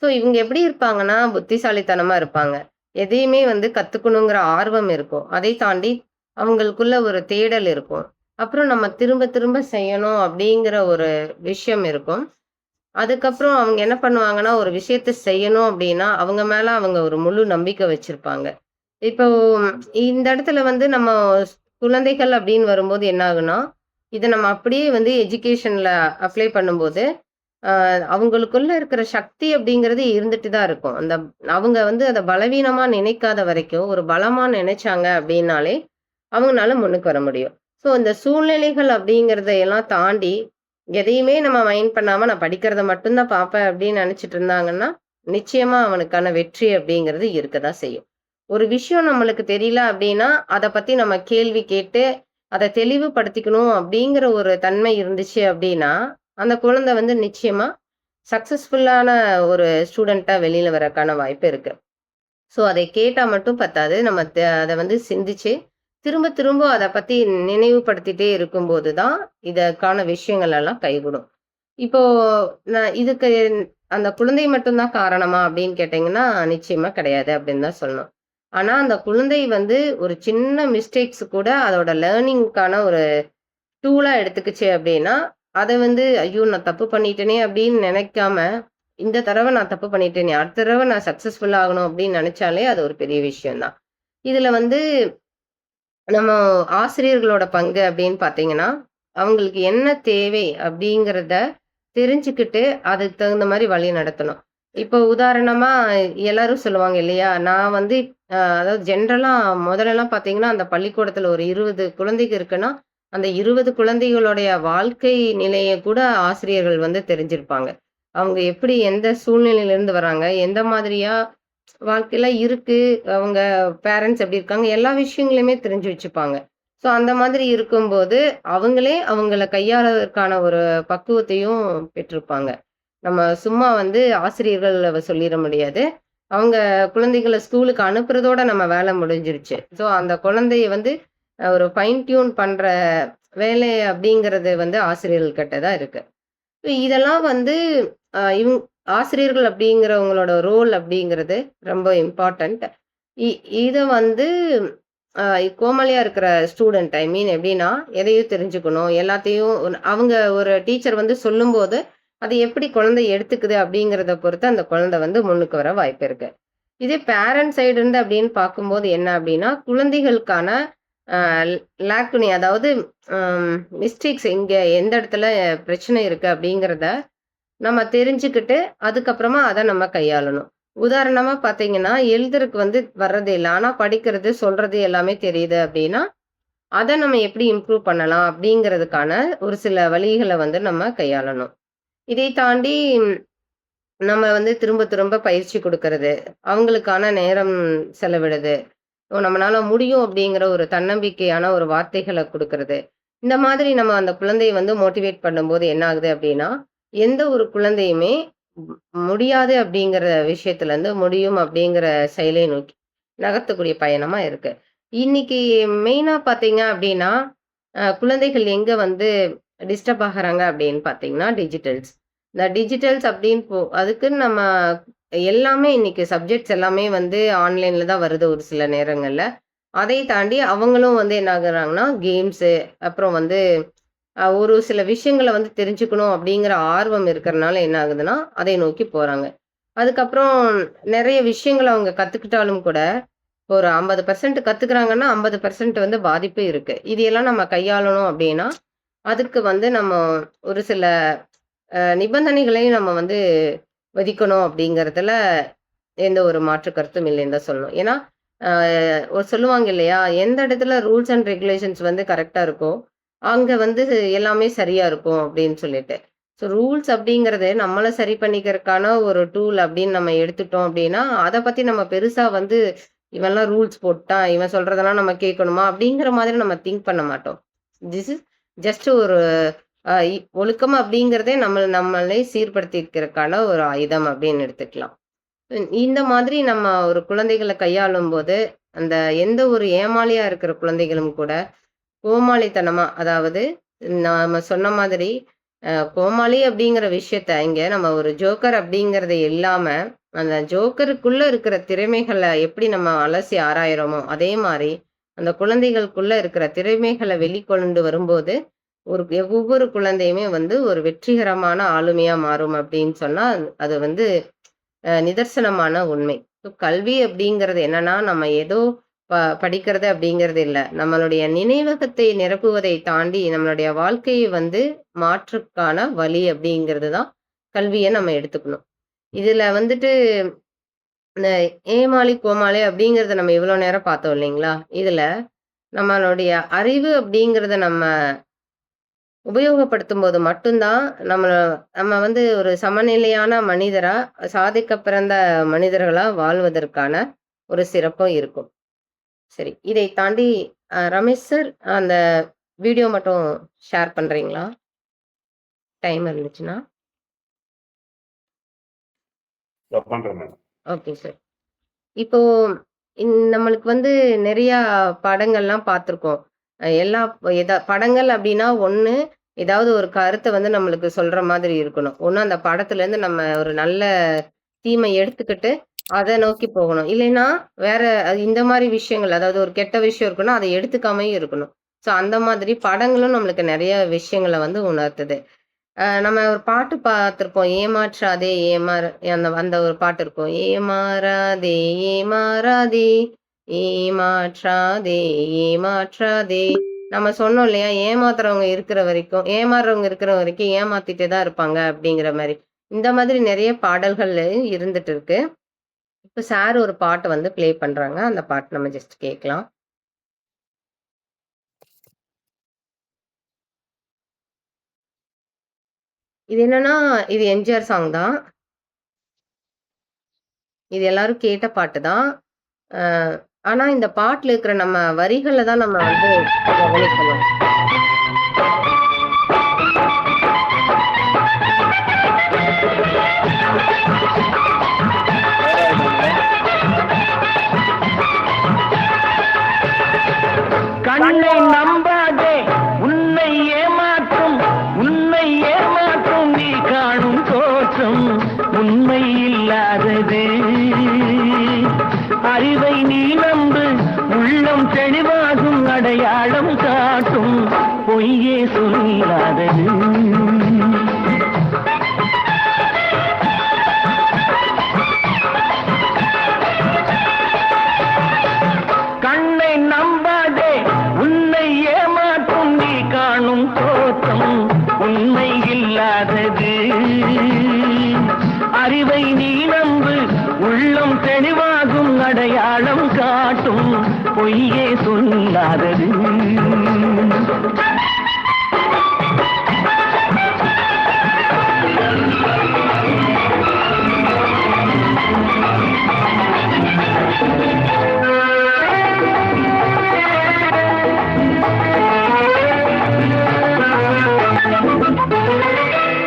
ஸோ இவங்க எப்படி இருப்பாங்கன்னா, புத்திசாலித்தனமா இருப்பாங்க. எதையுமே வந்து கத்துக்கணுங்கிற ஆர்வம் இருக்கும். அதை தாண்டி அவங்களுக்குள்ள ஒரு தேடல் இருக்கும். அப்புறம் நம்ம திரும்ப திரும்ப செய்யணும் அப்படிங்கிற ஒரு விஷயம் இருக்கும். அதுக்கப்புறம் அவங்க என்ன பண்ணுவாங்கன்னா, ஒரு விஷயத்த செய்யணும் அப்படின்னா, அவங்க மேல அவங்க ஒரு முழு நம்பிக்கை வச்சிருப்பாங்க. இப்போ இந்த இடத்துல வந்து நம்ம குழந்தைகள் அப்படின்னு வரும்போது என்ன ஆகுன்னா, இத நம்ம அப்படியே வந்து எஜுகேஷன்ல அப்ளை பண்ணும்போது, அ அவங்களுக்குள்ள இருக்கிற சக்தி அப்படிங்கிறது இருந்துட்டு தான் இருக்கும். அவங்க வந்து அத பலவீனமா நினைக்காத வரைக்கும், ஒரு பலமா நினைச்சாங்க அப்படின்னாலே, அவங்கனால முன்னுக்கு வர முடியும். ஸோ இந்த சூழ்நிலைகள் அப்படிங்கிறத எல்லாம் தாண்டி, எதையுமே நம்ம மைண்ட் பண்ணாம நான் படிக்கிறத மட்டும் தான் பார்ப்பேன் அப்படின்னு நினைச்சிட்டு இருந்தாங்கன்னா, நிச்சயமா அவனுக்கான வெற்றி அப்படிங்கிறது இருக்க தான் செய்யும். ஒரு விஷயம் நம்மளுக்கு தெரியல அப்படின்னா, அத பத்தி நம்ம கேள்வி கேட்டு, அத தெளிவுபடுத்திக்கணும் அப்படிங்கிற ஒரு தன்மை இருந்துச்சு அப்படின்னா, அந்த குழந்தை வந்து நிச்சயமா சக்சஸ்ஃபுல்லான ஒரு ஸ்டூடெண்ட்டா வெளியில வரக்கான வாய்ப்பு இருக்கு. ஸோ அதை கேட்டா மட்டும் பத்தாது. நம்ம அத வந்து சிந்திச்சு, திரும்ப திரும்ப அத பத்தி நினைவுபடுத்திட்டே இருக்கும்போது தான், இதற்கான விஷயங்கள் எல்லாம் கைகூடும். இப்போ நான் இதுக்கு அந்த குழந்தை மட்டும் தான் காரணமா அப்படின்னு கேட்டீங்கன்னா, நிச்சயமா கிடையாது அப்படின்னு தான் சொல்லணும். ஆனா, அந்த குழந்தை வந்து ஒரு சின்ன மிஸ்டேக்ஸ் கூட அதோட லேர்னிங்க்கான ஒரு டூலா எடுத்துக்கிச்சு அப்படின்னா, அத வந்து ஐயோ! நான் தப்பு பண்ணிட்டேனே அப்படின்னு நினைக்காம, இந்த தடவ நான் தப்பு பண்ணிட்டேனே, அடுத்த தடவ நான் சக்சஸ்ஃபுல் ஆகணும் அப்படின்னு நினைச்சாலே அது ஒரு பெரிய விஷயம் தான். இதுல வந்து நம்ம ஆசிரியர்களோட பங்கு அப்படின்னு பார்த்தீங்கன்னா, அவங்களுக்கு என்ன தேவை அப்படிங்கிறத தெரிஞ்சுக்கிட்டு, அதுக்கு தகுந்த மாரி வழி நடத்தணும். இப்போ உதாரணமா எல்லாரும் சொல்லுவாங்க இல்லையா? நான் வந்து அதாவது ஜென்ரலா முதல்லலாம் பார்த்தீங்கன்னா, அந்த பள்ளிக்கூடத்துல ஒரு 20 குழந்தைங்க இருக்குன்னா, அந்த 20 குழந்தைகளுடைய வாழ்க்கை நிலைய கூட ஆசிரியர்கள் வந்து தெரிஞ்சிருப்பாங்க. அவங்க எப்படி எந்த சூழ்நிலையிலிருந்து வராங்க? எந்த மாதிரியா வாழ்க்கையில இருக்கு. அவங்க பேரண்ட்ஸ் எப்படி இருக்காங்க? எல்லா விஷயங்களையுமே தெரிஞ்சு வச்சுப்பாங்க. ஸோ அந்த மாதிரி இருக்கும்போது, அவங்களே அவங்கள கையாளதற்கான ஒரு பக்குவத்தையும் பெற்றிருப்பாங்க. நம்ம சும்மா வந்து ஆசிரியர்கள் சொல்லிற முடியாது. அவங்க குழந்தைகள ஸ்கூலுக்கு அனுப்புறதோட நம்ம வேலை முடிஞ்சிருச்சு. ஸோ அந்த குழந்தைய வந்து ஒரு ஃபைன் டியூன் பண்ற வேலை அப்படிங்கிறது வந்து ஆசிரியர்கள் கிட்ட தான் இருக்கு. இதெல்லாம் வந்து இவங் ஆசிரியர்கள் அப்படிங்கிறவங்களோட ரோல் அப்படிங்கிறது ரொம்ப இம்பார்ட்டன்ட். இ இத வந்து அ கோமாளியா இருக்கிற ஸ்டூடெண்ட் ஐ மீன் எப்படின்னா, எதையும் தெரிஞ்சுக்கணும், எல்லாத்தையும் அவங்க ஒரு டீச்சர் வந்து சொல்லும்போது, அது எப்படி குழந்தை எடுத்துக்குது அப்படிங்கிறத பொறுத்து அந்த குழந்தை வந்து முன்னுக்கு வர வாய்ப்பு இருக்கு. இதே பேரண்ட் சைடு இருந்து அப்படின்னு பார்க்கும்போது என்ன அப்படின்னா, குழந்தைகளுக்கான அ லாக்குனி அதாவது மிஸ்டேக்ஸ் எங்க எந்த இடத்துல பிரச்சனை இருக்கு அப்படிங்கிறத நம்ம தெரிஞ்சுக்கிட்டு, அதுக்கப்புறமா அத நம்ம கையாளணும். உதாரணமா பார்த்தீங்கன்னா, எழுதுறக்கு வந்து வர்றதே இல்ல. ஆனா படிக்கிறது, சொல்றது எல்லாமே தெரியுது அப்படின்னா, அத நம்ம எப்படி இம்ப்ரூவ் பண்ணலாம் அப்படிங்கிறதுக்கான ஒரு சில வழிகள வந்து நம்ம கையாளணும். இதை தாண்டி நம்ம வந்து திரும்ப திரும்ப பயிற்சி குடுக்கறது, அவங்களுக்கான நேரம் செலவிடுது. நம்மனால முடியும் அப்படிங்கிற ஒரு தன்னம்பிக்கையான ஒரு வார்த்தைகள குடுக்கறது. இந்த மாதிரி நம்ம அந்த குழந்தைய வந்து மோட்டிவேட் பண்ணும்போது என்ன ஆகுது அப்படின்னா, எந்த ஒரு குழந்தையுமே ம் முடியாது அப்படிங்கிற விஷயத்துலருந்து முடியும் அப்படிங்கிற செயலை நோக்கி நகர்த்தக்கூடிய பயணமா இருக்கு. இன்னைக்கு மெயினா பார்த்தீங்க அப்படின்னா, குழந்தைகள் எங்க வந்து டிஸ்டர்ப் ஆகுறாங்க அப்படின்னு பார்த்தீங்கன்னா, டிஜிட்டல்ஸ். இந்த டிஜிட்டல்ஸ் அப்படின்னு அதுக்குன்னு நம்ம எல்லாமே இன்னைக்கு சப்ஜெக்ட்ஸ் எல்லாமே வந்து ஆன்லைன்ல தான் வருது ஒரு சில நேரங்கள்ல. அதை தாண்டி அவங்களும் வந்து என்ன ஆகுறாங்கன்னா, கேம்ஸு அப்புறம் வந்து ஒரு சில விஷயங்கள வந்து தெரிஞ்சுக்கணும் அப்படிங்கிற ஆர்வம் இருக்கிறனால என்ன ஆகுதுன்னா, அதை நோக்கி போறாங்க. அதுக்கப்புறம் நெறைய விஷயங்கள அவங்க கத்துக்கிட்டாலும் கூட, ஒரு 50% கத்துக்கிறாங்கன்னா, 50% வந்து பாதிப்பு இருக்கு. இது எல்லாம் நம்ம கையாளணும் அப்படின்னா, அதுக்கு வந்து நம்ம ஒரு சில நிபந்தனைகளையும் நம்ம வந்து விதிக்கணும் அப்படிங்கிறதுல எந்த ஒரு மாற்று கருத்தும் இல்லைன்னு தான் சொல்லணும். ஏன்னா, அ ஒரு சொல்லுவாங்க இல்லையா? எந்த இடத்துல ரூல்ஸ் அண்ட் ரெகுலேஷன்ஸ் வந்து கரெக்ட்டா இருக்கோ, அங்க வந்து எல்லாமே சரியா இருக்கும் அப்படின்னு சொல்லிட்டு. ஸோ ரூல்ஸ் அப்படிங்கிறது நம்மள சரி பண்ணிக்கிறதுக்கான ஒரு டூல் அப்படின்னு நம்ம எடுத்துட்டோம் அப்படின்னா, அத பத்தி நம்ம பெருசா வந்து இவன்லாம் ரூல்ஸ் போட்டான், இவன் சொல்றதெல்லாம் நம்ம கேட்கணுமா? அப்படிங்கிற மாதிரி நம்ம திங்க் பண்ண மாட்டோம். திஸ் இஸ் ஜஸ்ட் ஒரு அ இ ஒழுக்கம் அப்படிங்கிறதே நம்மளை சீர்படுத்திக்கிறதுக்கான ஒரு ஆயுதம் அப்படின்னு எடுத்துக்கலாம். இந்த மாதிரி நம்ம ஒரு குழந்தைகள கையாளும்போது, அந்த எந்த ஒரு ஏமாளியா இருக்கிற குழந்தைகளும் கூட, கோமாளித்தனமா அதாவது நாம சொன்ன மாதிரி, கோமாளி அப்படிங்கிற விஷயத்த இங்க நம்ம ஒரு ஜோக்கர் அப்படிங்கிறது இல்லாம, அந்த ஜோக்கருக்குள்ள இருக்கிற திறமைகள எப்படி நம்ம அலசி ஆராயிறோமோ, அதே மாரி அந்த குழந்தைகளுக்குள்ள இருக்கிற திறமைகள வெளிக்கொண்டு வரும்போது, ஒவ்வொரு குழந்தையுமே வந்து ஒரு வெற்றிகரமான ஆளுமையா மாறும் அப்படின்னு சொன்னா, அது வந்து நிதர்சனமான உண்மை. கல்வி அப்படிங்கிறது என்னன்னா, நம்ம ஏதோ படிக்கிறது அப்படிங்கிறது இல்ல. நம்மளுடைய நினைவகத்தை நிரப்புவதை தாண்டி, நம்மளுடைய வாழ்க்கையை வந்து மாற்றுக்கான வழி அப்படிங்கிறது தான் கல்விய நம்ம எடுத்துக்கணும். இதுல வந்துட்டு இந்த ஏமாளி, கோமாளி அப்படிங்கிறத நம்ம இவ்வளோ நேரம் பார்த்தோம் இல்லைங்களா? இதுல நம்மளுடைய அறிவு அப்படிங்கிறத நம்ம உபயோகப்படுத்தும்போது மட்டும் தான் நம்ம வந்து ஒரு சமநிலையான மனிதரா, சாதிக்கப் பிறந்த மனிதர்களா வாழ்வதற்கான ஒரு சிறப்பும் இருக்கும். சரி. இதை தாண்டி ரமேஷ் சார் அந்த வீடியோ மட்டும் ஷேர் பண்றீங்களா? டைம் இருந்துச்சுன்னா. பண்றேன் மேடம். Okay sir. இப்போ நம்மளுக்கு வந்து நெறையா படங்கள்லாம் பார்த்துருக்கோம். எல்லா படங்கள் அப்டின்னா, ஒண்ணு ஏதாவது ஒரு கருத்த வந்து நம்மளுக்கு சொல்ற மாதிரி இருக்கணும். ஒண்ணு அந்த படத்துலேருந்து நம்ம ஒரு நல்ல தீமை எடுத்துக்கிட்டு, அத நோக்கி போகணும். இல்லைன்னா, வேற இந்த மாரி விஷயங்கள், அதாவது ஒரு கெட்ட விஷயம் இருக்குன்னா, அத எடுத்துக்காமயும் இருக்கணும். ஸோ, அந்த மாதிரி படங்களும் நம்மளுக்கு நெறைய விஷயங்கள வந்து உணர்த்துது. நம்ம ஒரு பாட்டு பார்த்துருப்போம். ஏமாற்றாதே அந்த அந்த ஒரு பாட்டு இருக்கும். ஏமாறாதே ஏமாறாதே ஏமாற்றாதே ஏமாற்றாதே. நம்ம சொன்னோம் இல்லையா? ஏமாறுறவங்க இருக்கிற வரைக்கும் ஏமாத்திட்டே தான் இருப்பாங்க அப்படிங்கிற மாரி. இந்த மாதிரி நெறைய பாடல்கள் இருந்துட்டு இருக்கு. இப்ப சார் ஒரு பாட்டு வந்து ப்ளே பண்றாங்க. அந்த பாட்டு நம்ம ஜஸ்ட் கேட்கலாம். இது என்னன்னா, இது எம்ஜிஆர் சாங் தான். இது எல்லாரும் கேட்ட பாட்டு தான். அ ஆனா இந்த பாட்டுல இருக்கிற நம்ம வரிகள தான் நம்ம வந்து கவனிக்கணும். அறிவை நீ நம்பு, உள்ளம் தெளிவாகும், அடையாளம் காட்டும், பொய்யே சொல்லாதது. கண்ணை நம்பாதே, உன்னை ஏமாற்றும் நீ காணும் தோற்றம் உண்மை இல்லாதது. அறிவை நீ நம்பு, உள்ளம் தெளிவாகும், அடையாளம் காட்டும், பொய்யே சொல்லாதது.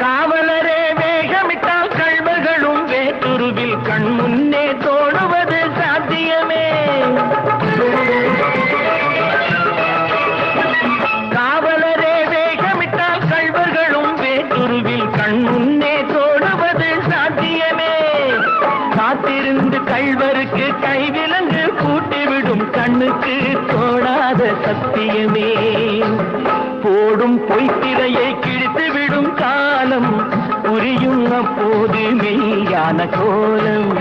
காவலரே வேகமிட்டால் கள்வர்களும் வேற்றுருவில் கண் முன்னே தோடுவது சாத்தியமே. காவலரே வேகமிட்டால் கள்வர்களும் வேற்றுருவில் கண் முன்னே தோடுவது சாத்தியமே. காத்திருந்து கள்வருக்கு கைவிலங்கு கூட்டிவிடும் கண்ணுக்கு தோடாத சத்தியமே. போடும் பொய்த்திரையை கிழித்துவிடும் காலம் புரியும் அப்போது மெய்யான கோலம்.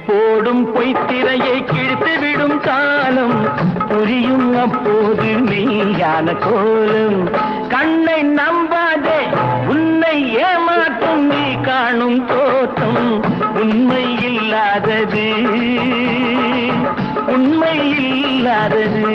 போடும் பொய்த்திரையை கிழித்துவிடும் காலம் புரியும் அப்போது மெய்யான கோலம். கண்ணை நம்பாதே, உன்னை ஏமாற்றும் நீ காணும் தோற்றம் உண்மை இல்லாதது, உண்மை இல்லாதது.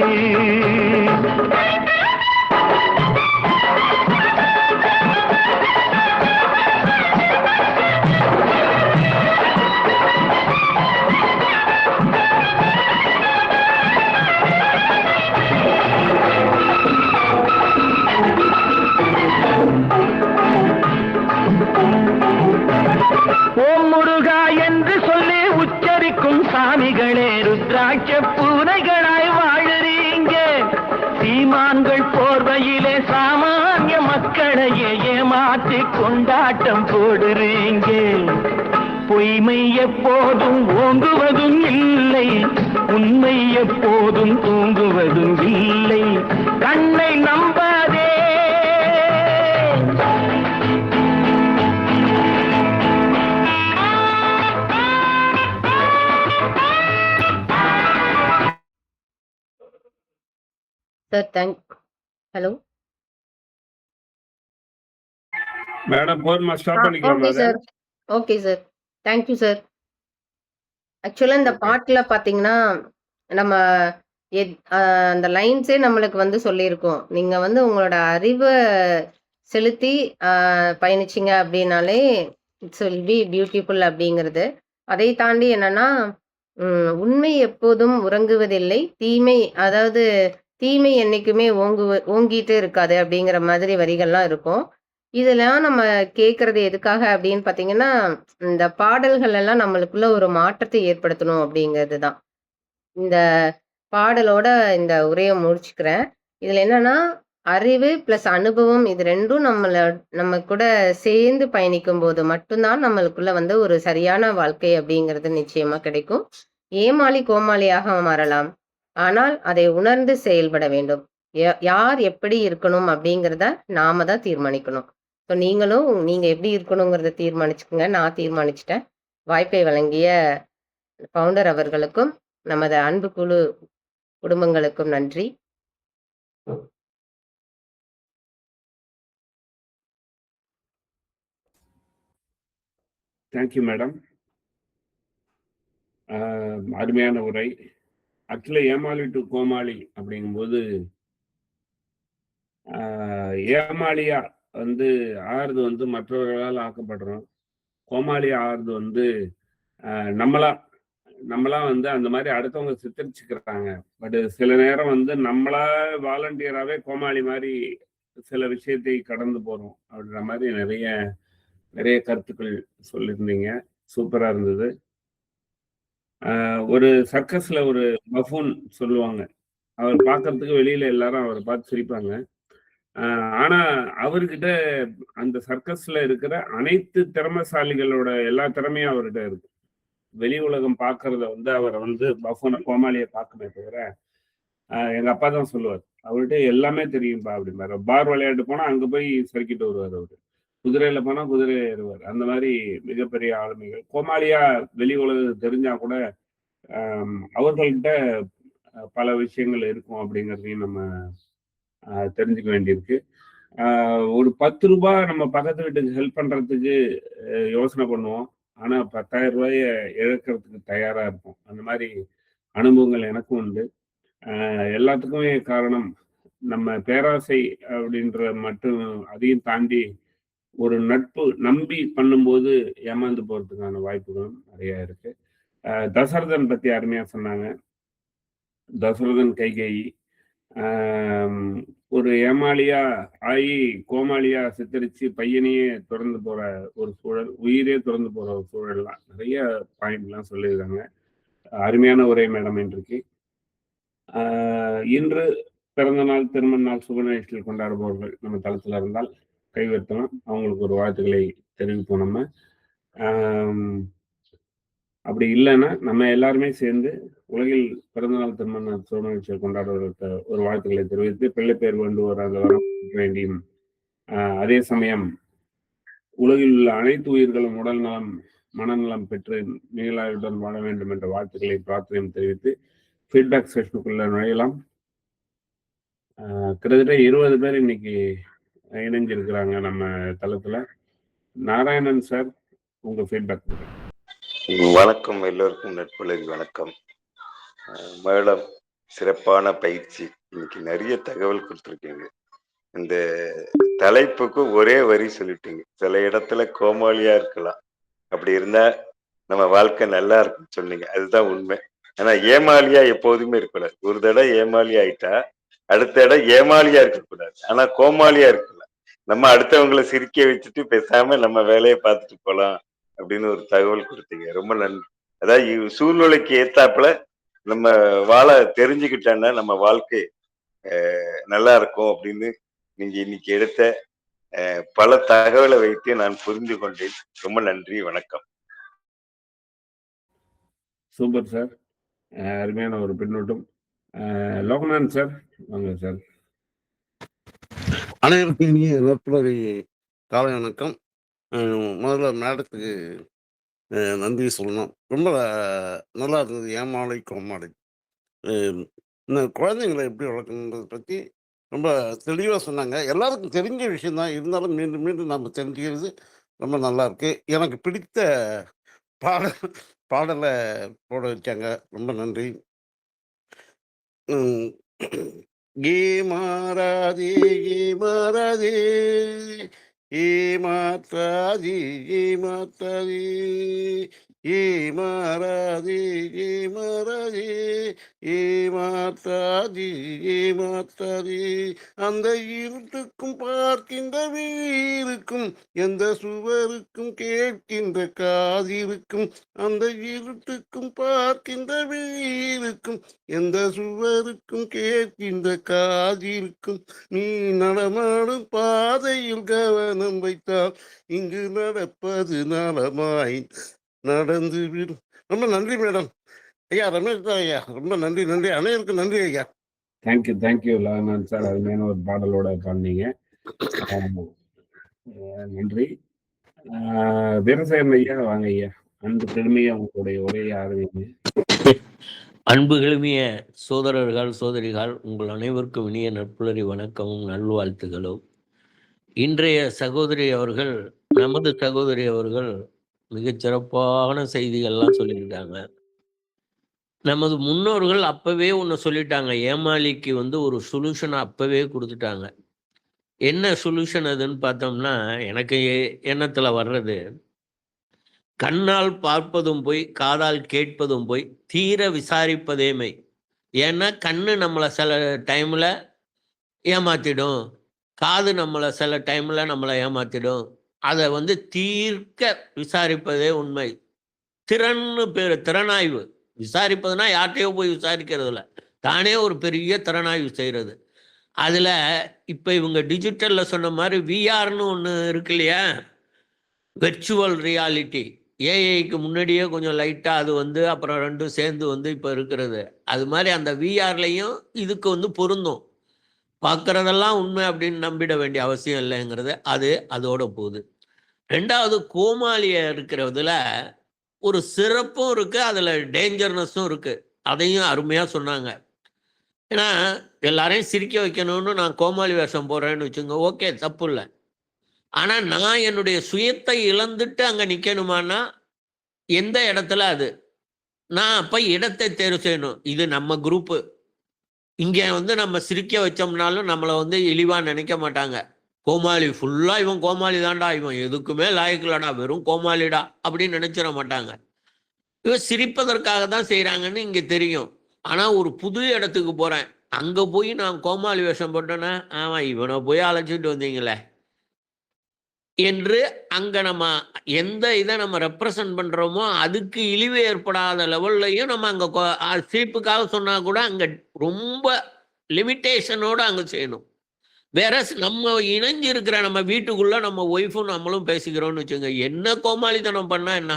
ஓம் முருகா என்று சொல்லி உச்சரிக்கும் சாமிகளே, ருத்ராட்ச பூனைகளாய் வாழுறீங்க. சீமான்கள் போர்வையிலே சாமானிய மக்களையே ஏமாற்றி கொண்டாட்டம் போடுறீங்க. பொய்மை எப்போதும் ஓங்குவதும் இல்லை, உண்மை எப்போதும் தூங்குவதும் இல்லை. கண்ணை நம்பாதே. சார் ஹலோ மேடம் போதுமா? ஸ்டாப் ஓகே பண்ணிக்கலாமா? Sir. Okay sir. Thank you sir. ஆக்சுவலா இந்த ஓகே. பாட்டுல பாத்தீங்கன்னா, நம்ம அந்த லைன்ஸே நம்மளுக்கு வந்து சொல்லியிருக்கோம். நீங்க வந்து உங்களோட அறிவ செலுத்தி பயணிச்சீங்க அப்படின்னாலே, இட்ஸ் வில் பி பியூட்டிஃபுல் அப்படிங்கிறது. அதை தாண்டி என்னன்னா, உண்மை எப்போதும் உறங்குவதில்லை. அதாவது தீமை என்னைக்குமே ஓங்கிட்டு இருக்காது அப்படிங்கிற மாதிரி வரிகள்லாம் இருக்கும். இதெல்லாம் நம்ம கேட்கறது எதுக்காக அப்படின்னு பார்த்தீங்கன்னா, இந்த பாடல்கள் எல்லாம் நம்மளுக்குள்ள ஒரு மாற்றத்தை ஏற்படுத்தணும் அப்படிங்கிறது தான். இந்த பாடலோட இந்த உரைய முடிச்சுக்கிறேன். இதுல என்னன்னா, அறிவு பிளஸ் அனுபவம் இது 2ம் நம்ம கூட சேர்ந்து பயணிக்கும்போது மட்டும் தான் நம்மளுக்குள்ள வந்து ஒரு சரியான வாழ்க்கை அப்படிங்கிறது நிச்சயமா கிடைக்கும். ஏமாளி கோமாளியாக மாறலாம். ஆனால் அதை உணர்ந்து செயல்பட வேண்டும். யார் எப்படி இருக்கணும் அப்படிங்கிறத நாம தான் தீர்மானிக்கணும். ஸோ நீங்க எப்படி இருக்கணுங்கிறத தீர்மானிச்சுக்கங்க. நான் தீர்மானிச்சுட்டேன். வாய்ப்பை வழங்கிய ஃபவுண்டர் அவர்களுக்கும், நமது அன்பு குழு குடும்பங்களுக்கும் நன்றி. Thank you madam. அருமையான உரை. ஆக்சுவலி ஏமாளி டு கோமாளி அப்படிங்கும்போது, ஏமாளியா வந்து ஆறுது வந்து மற்றவர்களால் ஆக்கப்படுறோம். கோமாளி ஆறுது வந்து நம்மளா வந்து அந்த மாதிரி அடுத்தவங்க சித்தரிச்சுக்கிறாங்க. பட் சில நேரம் வந்து நம்மளா வாலண்டியராகவே கோமாளி மாதிரி சில விஷயத்தை கடந்து போறோம் அப்படின்ற மாதிரி நிறைய கருத்துக்கள் சொல்லியிருந்தீங்க. சூப்பரா இருந்தது. ஒரு சர்க்கஸ்ல ஒரு பஃபூன் சொல்லுவாங்க. அவர் பார்க்கறதுக்கு வெளியில எல்லாரும் அவரை பார்த்து சிரிப்பாங்க. ஆனா அவர்கிட்ட அந்த சர்க்கஸ்ல இருக்கிற அனைத்து திறமைசாலிகளோட எல்லா திறமையும் அவர்கிட்ட இருக்கு. வெளி உலகம் பார்க்கறத வந்து அவர வந்து பஃபூன கோமாளிய பார்க்குமே தவிர, எங்க அப்பா தான் சொல்லுவாரு. "அவர்ட்ட எல்லாமே தெரியும்பா" அப்படிம்பாரு. பார் விளையாட்டு போனா அங்க போய் சறுக்கிட்டு வருவாரு அவரு. குதிரையில போனா குதிரை ஏறுவாரு. அந்த மாரி மிகப்பெரிய ஆளுமைகள். கோமாளியா வெளி உலகம் தெரிஞ்சா கூட, அவர்கள்ட்ட பல விஷயங்கள் இருக்கும் அப்படிங்கிறதையும் நம்ம தெரிஞ்சுக்க வேண்டியிருக்கு. அ ஒரு ரூ. 10 நம்ம பக்கத்து வீட்டுக்கு ஹெல்ப் பண்றதுக்கு யோசனை பண்ணுவோம். ஆனா ரூ. 10,000 இழக்கிறதுக்கு தயாரா இருப்போம். அந்த மாரி அனுபவங்கள் எனக்கும் உண்டு. எல்லாத்துக்குமே காரணம் நம்ம பேராசை அப்படின்ற மட்டும் அதையும் தாண்டி ஒரு நட்பு நம்பி பண்ணும்போது ஏமாந்து போறதுக்கான வாய்ப்புகளும் நெறைய இருக்கு. தசரதன் பத்தி அருமையா சொன்னாங்க. தசரதன், கைகேயி. ஆம், ஒரு ஏமாளியா ஆயி, கோமாளியா சித்தரிச்சு பையனையே துறந்து போற ஒரு சூழல், உயிரே துறந்து போற ஒரு சூழல்லாம் நெறைய பாயிண்ட்லாம் சொல்லியிருக்காங்க. அருமையான உரை மேடம் இன்றைக்கு. ஆ இன்று பிறந்த நாள், திருமண நாள், சுப நிகழ்ச்சிகள் கொண்டாடுபவர்கள் நம்ம தளத்துல இருந்தால் கைவிட்டலாம். அவங்களுக்கு ஒரு வாழ்த்துக்களை தெரிவிப்போம் நம்ம. ஆம், அப்படி இல்லன்னா, நம்ம எல்லாருமே சேர்ந்து உலகில் பிறந்தநாள், திருமண நாள், சுப நிகழ்ச்சிகள் கொண்டாடுவதற்கு ஒரு வாழ்த்துக்களை தெரிவித்து, பிள்ளை பேர் வேண்டுவோர் அந்த வரம் வேண்டியும், அதே சமயம் உலகில் உள்ள அனைத்து உயிர்களும் உடல் நலம், மனநலம் பெற்று நீளாயுடன் வாழ வேண்டும் என்ற வாழ்த்துக்களை பிரார்த்தனையும் தெரிவித்து, ஃபீட்பேக் செஷனுக்குள்ள நுழையலாம். கிட்டத்தட்ட 20 பேர் இன்னைக்கு இணைஞ்சிருக்கிறாங்க நம்ம தளத்துல. நாராயணன் சார், உங்க ஃபீட்பேக் கொடுங்க. வணக்கம், எல்லோருக்கும் நட்புலகி வணக்கம். மேடம், சிறப்பான பயிற்சி. இன்னைக்கு நிறைய தகவல் கொடுத்துருக்கீங்க. இந்த தலைப்புக்கு ஒரே வரி சொல்லிட்டீங்க. சில இடத்துல கோமாளியா இருக்கலாம், அப்படி இருந்தா நம்ம வாழ்க்கை நல்லா இருக்குன்னு சொன்னீங்க. அதுதான் உண்மை. ஆனா ஏமாளியா எப்போதுமே இருக்கக்கூடாது. ஒரு தடவை ஏமாளி ஆயிட்டா அடுத்த இடம் ஏமாளியா இருக்கக்கூடாது, ஆனா கோமாளியா இருக்கலாம். நம்ம அடுத்தவங்களை சிரிக்க வச்சுட்டு பேசாம நம்ம வேலையை பார்த்துட்டு போலாம் அப்படின்னு ஒரு தகவல் கொடுத்தீங்க. ரொம்ப நன்றி. அதாவது சூழ்நிலைக்கு ஏத்தாப்புல நம்ம வாழ தெரிஞ்சுக்கிட்டோம்னா நம்ம வாழ்க்கை நல்லா இருக்கும் அப்படின்னு நீங்க இன்னைக்கு எடுத்த பல தகவலை வைத்து நான் புரிந்து கொண்டேன். ரொம்ப நன்றி, வணக்கம். Super sir. அருமையான ஒரு பின்னூட்டம். லோகநாதன் சார், வாங்க சார். அனைவருக்கும் இனிய நட்புலகை காலை வணக்கம். முதல்ல மேடத்துக்கு நன்றி சொல்லணும். ரொம்ப நல்லா இருந்தது. ஏமாளை கோமாளை இந்த குழந்தைங்களை எப்படி வளர்க்கணுன்றதை பற்றி ரொம்ப தெளிவாக சொன்னாங்க. எல்லாருக்கும் தெரிஞ்ச விஷயந்தான், இருந்தாலும் மீண்டும் மீண்டும் நம்ம தெரிஞ்சுக்கிறது ரொம்ப நல்லா இருக்கு. எனக்கு பிடித்த பாடலை போட வச்சாங்க. ரொம்ப நன்றி. गे मारा दे गे मारा दे ये माता दी ये माता दी ये मारा दे ये मारा दे ये माता दी ये माता दी அந்த இருட்டுக்கும் பார்க்கின்ற வீருக்கும் எந்த சுவருக்கும் கேட்கின்ற காதிருக்கும் அந்த இருட்டுக்கும் பார்க்கின்ற வீருக்கும் எந்த சுவருக்கும் கேட்கின்ற காதிருக்கும் நீ நடமாடும் பாதையில் கவனம் வைத்தால் இங்கு நடப்பது நலமாய் நடந்து விடும். ரொம்ப நன்றி மேடம். ஐயா ரமேஷ் தான் ஐயா. ரொம்ப நன்றி நன்றி, அனைவருக்கும் நன்றி ஐயா. Thank you Loganathan sir. அருமையான ஒரு பாடலோட பாடினீங்க. நன்றி. வீரசேகரன் ஐயா, வாங்க ஐயா. அன்பு பெருமையா உங்களுடைய உரையை ஆரம்பிங்க. அன்புகளுமிய சோதரர்கள் சோதரிகள், உங்கள் அனைவருக்கும் இனிய நட்புலரி வணக்கமும் நல்வாழ்த்துகளும். இன்றைய சகோதரி அவர்கள், நமது சகோதரி அவர்கள் மிகச் சிறப்பான செய்திகள்லாம் சொல்லியிருக்காங்க. நமது முன்னோர்கள் அப்பவே ஒன்று சொல்லிட்டாங்க. ஏமாளிக்கு ஒரு சொல்யூஷனை அப்பவே கொடுத்துட்டாங்க. என்ன சொல்யூஷன் அதுன்னு பார்த்தோம்னா, எனக்கு எண்ணத்துல வர்றது, கண்ணால் பார்ப்பதும் போய் காதால் கேட்பதும் போய் தீர விசாரிப்பதேமை. ஏன்னா கண்ணு நம்மளை சில டைம்ல ஏமாத்திடும், காது நம்மளை சில டைம்ல நம்மளை ஏமாத்திடும். அதை தீர்க்க விசாரிப்பதே உண்மை. திறன்னு பேரு, திறனாய்வு. விசாரிப்பதுனா யார்கிட்டயோ போய் விசாரிக்கிறது இல்லை, தானே ஒரு பெரிய திறனாய்வு செய்யறது. அதில் இப்போ இவங்க டிஜிட்டலில் சொன்ன மாதிரி விஆர்னு ஒன்று இருக்கு இல்லையா, வெர்ச்சுவல் ரியாலிட்டி. ஏஐக்கு முன்னாடியே கொஞ்சம் லைட்டாக அது வந்து அப்புறம் ரெண்டும் சேர்ந்து வந்து இப்போ இருக்கிறது. அது மாதிரி அந்த விஆர்லையும் இதுக்கு வந்து பொருந்தும். பார்க்குறதெல்லாம் உண்மை அப்படின்னு நம்பிட வேண்டிய அவசியம் இல்லைங்கிறது அது அதோட போகுது. 2வது கோமாளியா இருக்கிறதுல ஒரு சிறப்பும் இருக்கு, அதில் டேஞ்சர்னஸும் இருக்கு. அதையும் அருமையாக சொன்னாங்க. ஏன்னா எல்லாரையும் சிரிக்க வைக்கணும்னு நான் கோமாளி வேஷம் போடுறேன்னு வச்சுங்க, ஓகே, தப்பு இல்லை. ஆனால் நான் என்னுடைய சுயத்தை இழந்துட்டு அங்கே நிற்கணுமான்னா எந்த இடத்துல அது? நான் அப்போ இடத்தை தேர்வு செய்யணும். இது நம்ம குரூப்பு, இங்கே வந்து நம்ம சிரிக்க வச்சோம்னாலும் நம்மளை வந்து இழிவாக நினைக்க மாட்டாங்க. கோமாளி ஃபுல்லாக இவன் கோமாளி தான்டா, இவன் எதுக்குமே லாயக்கில்லடா, வெறும் கோமாளிடா அப்படின்னு நினைச்சிட மாட்டாங்க. இவன் சிரிப்பதற்காக தான் செய்கிறாங்கன்னு இங்கே தெரியும். ஆனால் ஒரு புது இடத்துக்கு போகிறேன், அங்கே போய் நான் கோமாளி வேஷம் போட்டேன்னா, ஆமாம் இவனை போய் அழைச்சிட்டு வந்தீங்களே என்று அங்கே நம்ம எந்த இதை நம்ம ரெப்ரசன்ட் பண்ணுறோமோ அதுக்கு இழிவு ஏற்படாத லெவல்லையும் நம்ம அங்கே சிரிப்புக்காக சொன்னால் கூட அங்கே ரொம்ப லிமிட்டேஷனோடு அங்கே செய்யணும். வேற நம்ம இணைஞ்சு இருக்கிற நம்ம வீட்டுக்குள்ள நம்ம ஒய்ஃபும் நம்மளும் பேசிக்கிறோம்னு வச்சுங்க, என்ன கோமாளித்தனம் பண்ணா என்ன?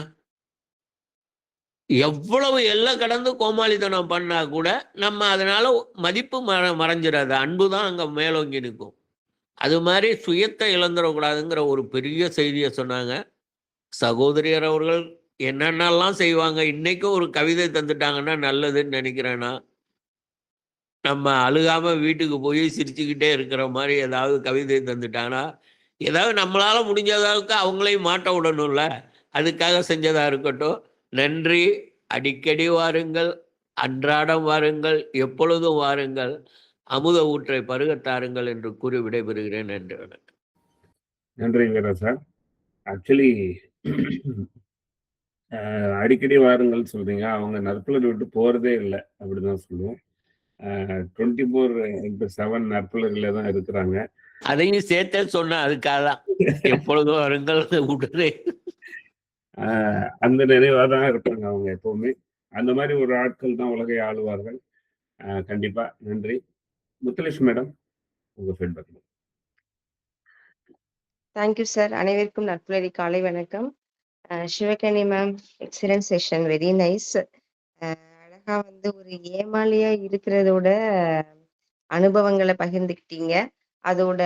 எவ்வளவு எல்லை கடந்து கோமாளித்தனம் பண்ணா கூட நம்ம அதனால மதிப்பு மறைஞ்சிடாது, அன்பு தான் அங்க மேலோங்கி நிற்கும். அது மாதிரி சுயத்தை இழந்துடக்கூடாதுங்கிற ஒரு பெரிய செய்தியை சொன்னாங்க. சகோதரியர் அவர்கள் என்னென்னலாம் செய்வாங்க, இன்னைக்கும் ஒரு கவிதை தந்துட்டாங்கன்னா நல்லதுன்னு நினைக்கிறேன்னா, நம்ம அழுகாம வீட்டுக்கு போய் சிரிச்சுக்கிட்டே இருக்கிற மாதிரி ஏதாவது கவிதை தந்துட்டாங்கன்னா, ஏதாவது நம்மளால முடிஞ்ச அளவுக்கு அவங்களையும் மாட்ட விடணும்ல, அதுக்காக செஞ்சதா இருக்கட்டும். நன்றி. அடிக்கடி வாருங்கள், அன்றாடம் வாருங்கள், எப்பொழுதும் வாருங்கள், அமுத ஊற்றை பருகத்தாருங்கள் என்று கூறி விடைபெறுகிறேன். நன்றி, வணக்கம். நன்றி வீரா சார். ஆக்சுவலி அடிக்கடி வாருங்கள் சொல்றீங்க, அவங்க நற்புலர் விட்டு போறதே இல்லை அப்படிதான் சொல்லுவோம். 24/7 நற்புலரில் தான் இருக்கிறாங்க. அதையும் சேர்த்தே சொன்ன அதுக்காக தான் எப்பொழுதும் வருங்கள் உடனே அந்த நிறைவாக தான் இருப்பாங்க அவங்க எப்பவுமே. அந்த மாதிரி ஒரு ஆட்கள் தான் உலகை ஆளுவார்கள். கண்டிப்பா. நன்றி. முத்துலட்சுமி மேடம், உங்க ஃபீட்பேக். Thank you sir. அனைவருக்கும் நட்புலரி காலை வணக்கம். Sivagani ma'am, excellent session, very nice. அழகா வந்து ஒரு ஏமாளியா இருக்கிறதோட அனுபவங்களை பகிர்ந்துக்கிட்டீங்க. அதோட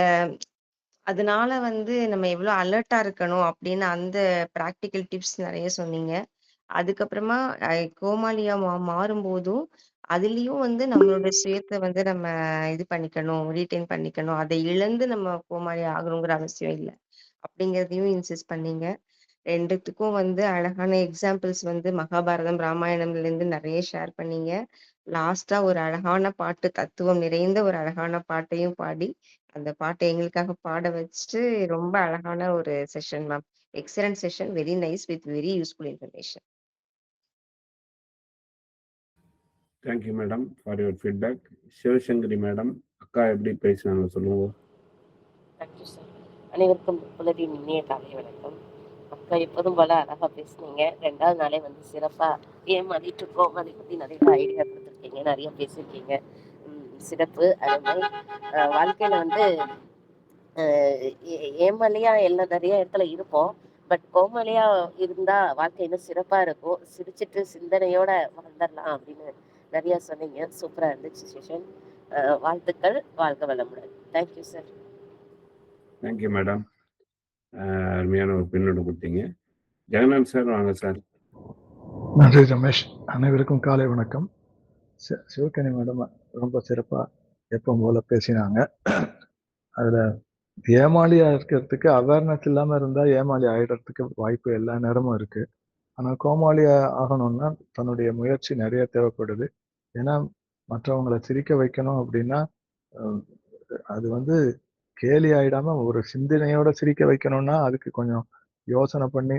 அதனால வந்து நம்ம எவ்வளோ அலர்ட்டா இருக்கணும் அப்படின்னு அந்த ப்ராக்டிக்கல் டிப்ஸ் நிறைய சொன்னீங்க. அதுக்கப்புறமா கோமாளியா மாறும்போதும் அதுலயும் வந்து நம்மளோட சுயத்தை வந்து நம்ம இது பண்ணிக்கணும், ரீட்டைன் பண்ணிக்கணும். அதை இழந்து நம்ம கோமாளி ஆகணுங்கிற அவசியம் இல்லை அப்படிங்கிறதையும் இன்சிஸ்ட் பண்ணீங்க. 2த்துக்கும் வந்து அழகான எக்ஸாம்பிள்ஸ் வந்து மகாபாரதம், ராமாயணம்ல இருந்து நிறைய ஷேர் பண்ணீங்க. லாஸ்டா ஒரு அழகான பாட்டு, தத்துவம் நிறைந்த ஒரு அழகான பாட்டையும் பாடி அந்த பாட்டை எங்களுக்காக பாட வச்சு ரொம்ப அழகான ஒரு session ma'am. Excellent session, very nice with very useful information. Thank you madam for your feedback. Sivasankari madam, அக்கா எப்படி பேசினாங்க சொல்லுங்க. Thank you sir. அனைவருக்கும் புலரின் இனிய காலை வணக்கம். அக்கா எப்போதும் போல அழகா பேசுனீங்க. 2வது நாளே வந்து சிறப்பா ஏமாதிட்டு இருக்கோம் அதை பத்தி நிறைய ஐடியா கொடுத்துருக்கீங்க, நிறைய பேசியிருக்கீங்க. சிறப்பு, அருமை. வாழ்க்கையில வந்து ஏமாலியா நிறைய இடத்துல இருப்போம். பட் கோமாளியா இருந்தா வாழ்க்கை இன்னும் சிறப்பா இருக்கும். சிரிச்சிட்டு சிந்தனையோட வாழ்ந்துடலாம் அப்படின்னு நிறைய சொன்னீங்க. சூப்பரா இருந்துச்சு செஷன். வாழ்த்துக்கள், வாழ்க வளமுடன். Thank you sir. Thank you madam. அருமையான ஒரு பின்னோடு கொடுத்தீங்க. ஜெகநாத் சார் வாங்க சார். நன்றி ரமேஷ். அனைவருக்கும் காலை வணக்கம். சிவகனி மேடம் ரொம்ப சிறப்பா எப்பவும் போல பேசினாங்க. அதுல ஏமாளியா இருக்கிறதுக்கு அவேர்னஸ் இல்லாம இருந்தா ஏமாளி ஆயிடுறதுக்கு வாய்ப்பு எல்லா நேரமும் இருக்கு. ஆனா கோமாளியா ஆகணும்னா தன்னுடைய முயற்சி நிறைய தேவைப்படுது. ஏன்னா மற்றவங்களை சிரிக்க வைக்கணும் அப்படின்னா அது வந்து கேலி ஆயிடாம ஒரு சிந்தனையோட சிரிக்க வைக்கணும்னா அதுக்கு கொஞ்சம் யோசனை பண்ணி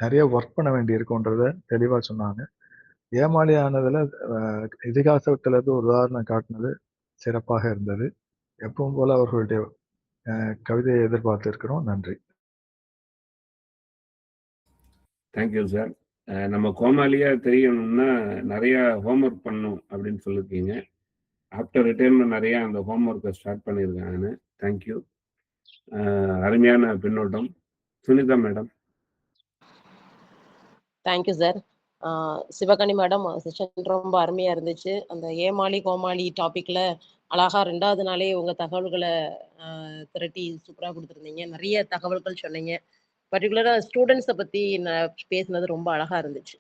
நிறைய ஒர்க் பண்ண வேண்டி இருக்குன்றத தெளிவா சொன்னாங்க. ஏமாளி ஆனதுல இதிகாசத்துல இருந்து ஒரு உதாரணம் காட்டினது சிறப்பாக இருந்தது. எப்பவும் போல அவர்களுடைய கவிதையை எதிர்பார்த்து இருக்கிறோம். நன்றி. Thank you sir. நம்ம கோமாளியா தெரியணும்னா நிறைய ஹோம்ஒர்க் பண்ணணும் அப்படின்னு சொல்லியிருக்கீங்க. ஆஃப்டர் ரிட்டைர்மெண்ட் நிறைய அந்த ஹோம் ஒர்க்கை ஸ்டார்ட் பண்ணியிருக்காங்கன்னு. தேங்க்யூ. அருமையான பின்னோட்டம். Sunitha madam. Thank you sir. Sivagani madam session ரொம்ப அருமையாக இருந்துச்சு. அந்த ஏமாளி கோமாளி டாப்பிக்கில் அழகாக 2வது நாளே உங்கள் தகவல்களை திரட்டி சூப்பராக கொடுத்துருந்தீங்க. நிறைய தகவல்கள் சொன்னீங்க. பர்டிகுலராக ஸ்டூடெண்ட்ஸை பற்றி பேசுனது ரொம்ப அழகாக இருந்துச்சு.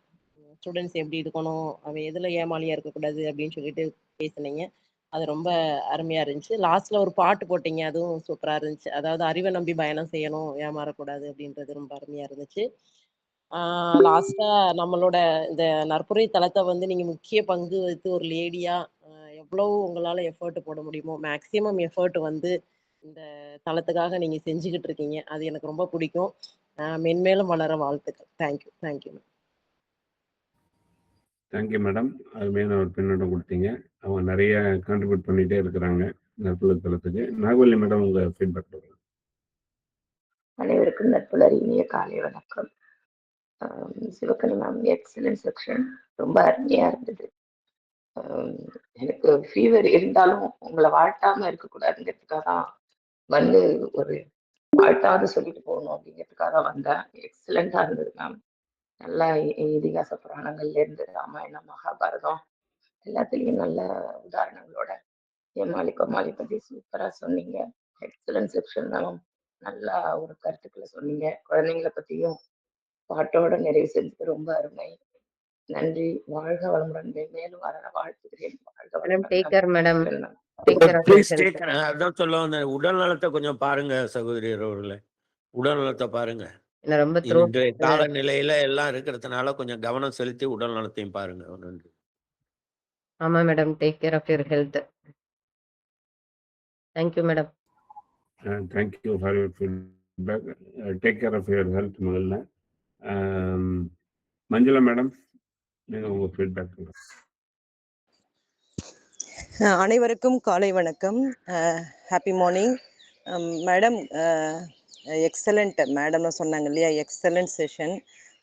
ஸ்டூடெண்ட்ஸ் எப்படி இருக்கணும், அவன் எதில் ஏமாளியாக இருக்கக்கூடாது அப்படின்னு சொல்லிட்டு பேசுனீங்க. அது ரொம்ப அருமையாக இருந்துச்சு. லாஸ்ட்டில் ஒரு பாட்டு போட்டீங்க, அதுவும் சூப்பராக இருந்துச்சு. அதாவது அறிவை நம்பி பயணம் செய்யணும், ஏமாறக்கூடாது அப்படின்றது ரொம்ப அருமையாக இருந்துச்சு. லாஸ்டா நம்மளோட இந்த நற்புரை தளத்தை வந்து நீங்க முக்கிய பங்கு வகித்து ஒரு லேடியா எவ்வளவு உங்களால எஃபர்ட் போட முடியுமோ மேக்சிமம் எஃபர்ட் வந்து இந்த தளத்துக்காக நீங்க செஞ்சுக்கிட்டு இருக்கீங்க. அது எனக்கு ரொம்ப பிடிக்கும். மென்மேலும் வளர வாழ்த்துக்கள். தேங்க்யூ. தேங்க்யூ. Thank you madam. அருமையான ஒரு பின்னோட்டம் கொடுத்தீங்க. அவங்க நிறைய கான்ட்ரிபியூட் பண்ணிட்டே இருக்கிறாங்க நற்புல தளத்துக்கு. நாகவல்லி மேடம், உங்க ஃபீட்பேக் கொடுங்க. அனைவருக்கும் நட்புலர் இனிய காலை வணக்கம். சிவகனி மேம் எக்ஸலன்ட் செக்ஷன் ரொம்ப அருமையா இருந்தது. எனக்கு ஃபீவர் இருந்தாலும் உங்களை வாழ்த்தாம இருக்கக்கூடாதுங்கிறதுக்காக தான் வந்து ஒரு வாழ்த்தாவது சொல்லிட்டு போகணும் அப்படிங்கிறதுக்காக தான் வந்தேன். எக்ஸலண்டா இருந்தது மேம். நல்ல இதிகாச புராணங்கள்ல இருந்து ராமாயணம் மகாபாரதம் எல்லாத்துலேயும் நல்ல உதாரணங்களோட ஏமாளி கோமாளி பத்தி சூப்பரா சொன்னீங்க. Excellent section ma'am. நல்லா ஒரு கருத்துக்களை சொன்னீங்க. குழந்தைங்களை பத்தியும் பாட்டோட நிறைவு செஞ்சது ரொம்ப அருமை. நன்றி. வாழ்க வளமுடன். மேலும் வர வாழ்த்துகிறேன். வாழ்க மேடம் டேக் வளமுடன். Care madam. Take care of please your take. அதான் சொல்ல வந்தேன், உடல் நலத்தை கொஞ்சம் பாருங்க சகோதரி அவர்களே. உடல் நலத்தை பாருங்க. என்ன ரொம்ப த்ரோ இன்றைய காலநிலையில எல்லாம் இருக்கிறதுனால கொஞ்சம் கவனம் செலுத்தி உடல் நலத்தையும் பாருங்க. நன்றி. ஆமா madam. Take care of your health. Thank you madam. Thank you for your feedback. Take care of your health முதல்ல. மஞ்சுளா மேடம், நீங்கள் உங்கள் ஃபீட்பேக் சொல்லுங்கள். அனைவருக்கும் காலை வணக்கம். Happy morning madam. எக்ஸலண்ட் மேடம்னு சொன்னாங்க இல்லையா, எக்ஸலண்ட் செஷன்.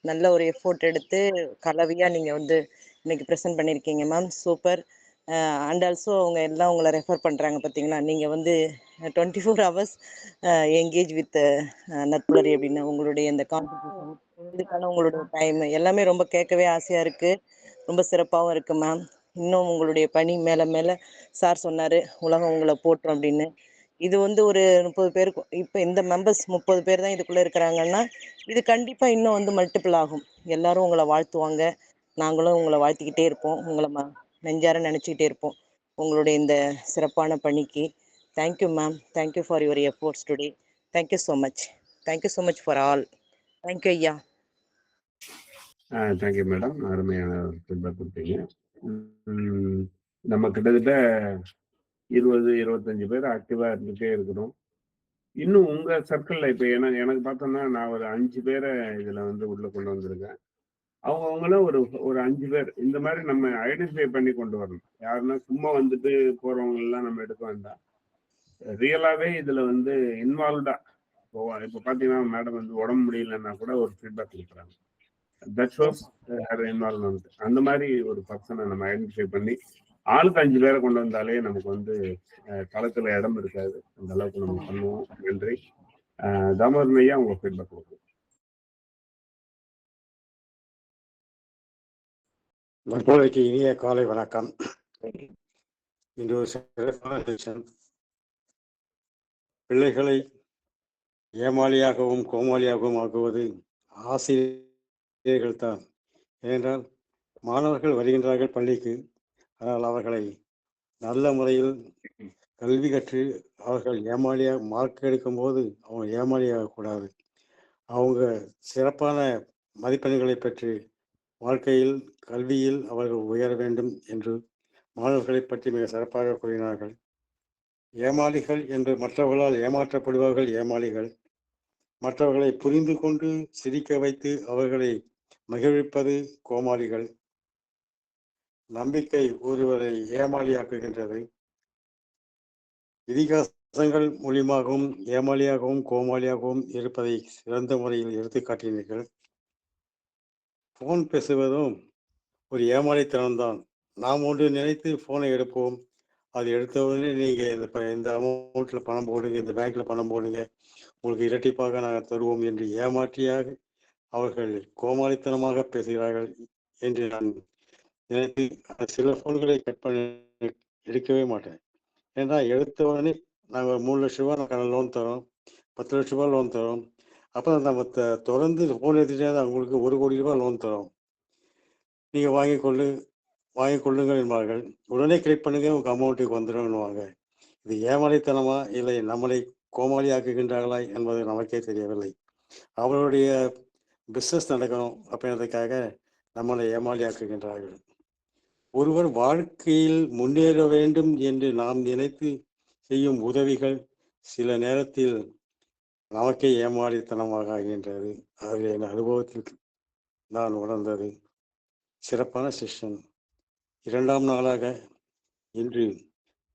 நல்ல ஒரு எஃபோர்ட் எடுத்து கலவையாக நீங்கள் வந்து இன்னைக்கு ப்ரெசென்ட் பண்ணியிருக்கீங்க மேம். சூப்பர். அண்ட் ஆல்சோ அவங்க எல்லாம் உங்களை ரெஃபர் பண்ணுறாங்க பார்த்தீங்களா, நீங்கள் வந்து 24 hours என்கேஜ் வித் நட்புலரி அப்படின்னு உங்களுடைய இந்த கான்ட்ரிபியூஷன், இதுக்கான உங்களுடைய டைம் எல்லாமே ரொம்ப கேட்கவே ஆசையாக இருக்குது. ரொம்ப சிறப்பாகவும் இருக்குது மேம். இன்னும் உங்களுடைய பணி மேலே மேலே, சார் சொன்னார் உலகம் உங்களை போற்றும் அப்படின்னு. இது வந்து ஒரு 30 பேருக்கு, இப்போ இந்த மெம்பர்ஸ் 30 பேர் தான் இதுக்குள்ளே இருக்கிறாங்கன்னா, இது கண்டிப்பாக இன்னும் வந்து மல்டிபிள் ஆகும். எல்லாரும் உங்களை வாழ்த்துவாங்க, நாங்களும் உங்களை வாழ்த்திக்கிட்டே இருப்போம், உங்களை நெஞ்சார நினச்சிக்கிட்டே இருப்போம் உங்களுடைய இந்த சிறப்பான பணிக்கு. Thank you ma'am. Thank you for your efforts today. Thank you so much. Thank you so much for all. Thank you ஐயா. Thank you madam. அருமையான ஃபீட்பேக் கொடுத்தீங்க. நம்ம கிட்டத்தட்ட 20-25 பேர் ஆக்டிவாக இருந்துகிட்டே இருக்கிறோம். இன்னும் உங்கள் சர்க்கிளில் இப்போ எனக்கு பார்த்தோன்னா நான் ஒரு 5 பேரை இதில் வந்து உள்ளே கொண்டு வந்திருக்கேன். அவங்கவுங்களும் ஒரு 5 பேர் இந்த மாதிரி நம்ம ஐடென்டிஃபை பண்ணி கொண்டு வரணும். யாருன்னா சும்மா வந்துட்டு போகிறவங்களெல்லாம் நம்ம எடுக்க வேண்டாம். ரியலாகவே இதில் வந்து இன்வால்வ்டாக இப்போ பார்த்தீங்கன்னா மேடம் வந்து உடம்பு முடியலன்னா கூட ஒரு ஃபீட்பேக் கொடுக்குறாங்க. That shows involvement. அந்த மாதிரி ஒரு பர்சனை நம்ம ஐடென்டிஃபை பண்ணி ஆளுக்கு 5 பேரை கொண்டு வந்தாலே நமக்கு வந்து களத்தில் இடம் இருக்காது. அந்த அளவுக்கு நம்ம பண்ணுவோம். நன்றி. தாமோதரன் ஐயா, உங்க ஃபீட்பேக் கொடுக்கும். நண்பர்களுக்கு இனிய காலை வணக்கம். இன்று ஒரு சிறப்பான செஷன். பிள்ளைகளை ஏமாளியாகவும் கோமாளியாகவும் ஆக்குவது ஆசிரியர்கள் தான். ஏனென்றால் மாணவர்கள் வருகின்றார்கள் பள்ளிக்கு, ஆனால் அவர்களை நல்ல முறையில் கல்வி கற்று அவர்கள் ஏமாளியாக மார்க் எடுக்கும் போது அவங்க ஏமாளியாகக்கூடாது. அவங்க சிறப்பான மதிப்பெண்களை பெற்று வாழ்க்கையில் கல்வியில் அவர்கள் உயர வேண்டும் என்று மாணவர்களை பற்றி மிக சிறப்பாக கூறினார்கள். ஏமாளிகள் என்று மற்றவர்களால் ஏமாற்றப்படுபவர்கள் ஏமாளிகள். மற்றவர்களை புரிந்து கொண்டு சிரிக்க வைத்து அவர்களை மகிழ்விப்பது கோமாளிகள். நம்பிக்கை ஒருவரை ஏமாளியாக்குகின்றது. இதிகாசங்கள் மூலியமாகவும் ஏமாளியாகவும் கோமாளியாகவும் இருப்பதை சிறந்த முறையில் எடுத்துக்காட்டினீர்கள். ஃபோன் பேசுவதும் ஒரு ஏமாளித்தனம்தான். நாம் ஒன்று நினைத்து ஃபோனை எடுப்போம், அது எடுத்த உடனே நீங்கள் இந்த அமௌண்ட்டில் பணம் போடுங்க, இந்த பேங்க்கில் பணம் போடுங்க, உங்களுக்கு இரட்டிப்பாக நாங்கள் தருவோம் என்று ஏமாற்றியாக அவர்கள் கோமாளித்தனமாக பேசுகிறார்கள் என்று நான் நினைத்து சில ஃபோன்களை கட் பண்ணி எடுக்கவே மாட்டேன். ஏன்னா எடுத்த உடனே நாங்கள் 3 லட்ச ரூபா நாங்கள் லோன் தரோம், 10 லட்ச ரூபா லோன் தரோம், அப்புறம் நம்ம தொடர்ந்து ஃபோன் எடுத்துகிட்டே அவங்களுக்கு 1 கோடி ரூபாய் லோன் தரோம், நீங்கள் வாங்கி கொள்ளுங்கள் என்பார்கள். உடனே கிளிக் பண்ணுங்க, உங்கள் அமௌண்ட்டுக்கு வந்துடும்னுவாங்க. இது ஏமாளித்தனமா இல்லை நம்மளை கோமாளி ஆக்குகின்றார்களா என்பது நமக்கே தெரியவில்லை. அவர்களுடைய பிஸ்னஸ் நடக்கணும் அப்படின்றதுக்காக நம்மளை ஏமாளி ஆக்குகின்றார்கள். ஒருவர் வாழ்க்கையில் முன்னேற வேண்டும் என்று நாம் நினைத்து செய்யும் உதவிகள் சில நேரத்தில் நமக்கே ஏமாளித்தனமாக ஆகின்றது. அது என் அனுபவத்தில் நான் உணர்ந்தது. சிறப்பான செஷன். 2ஆம் நாளாக இன்று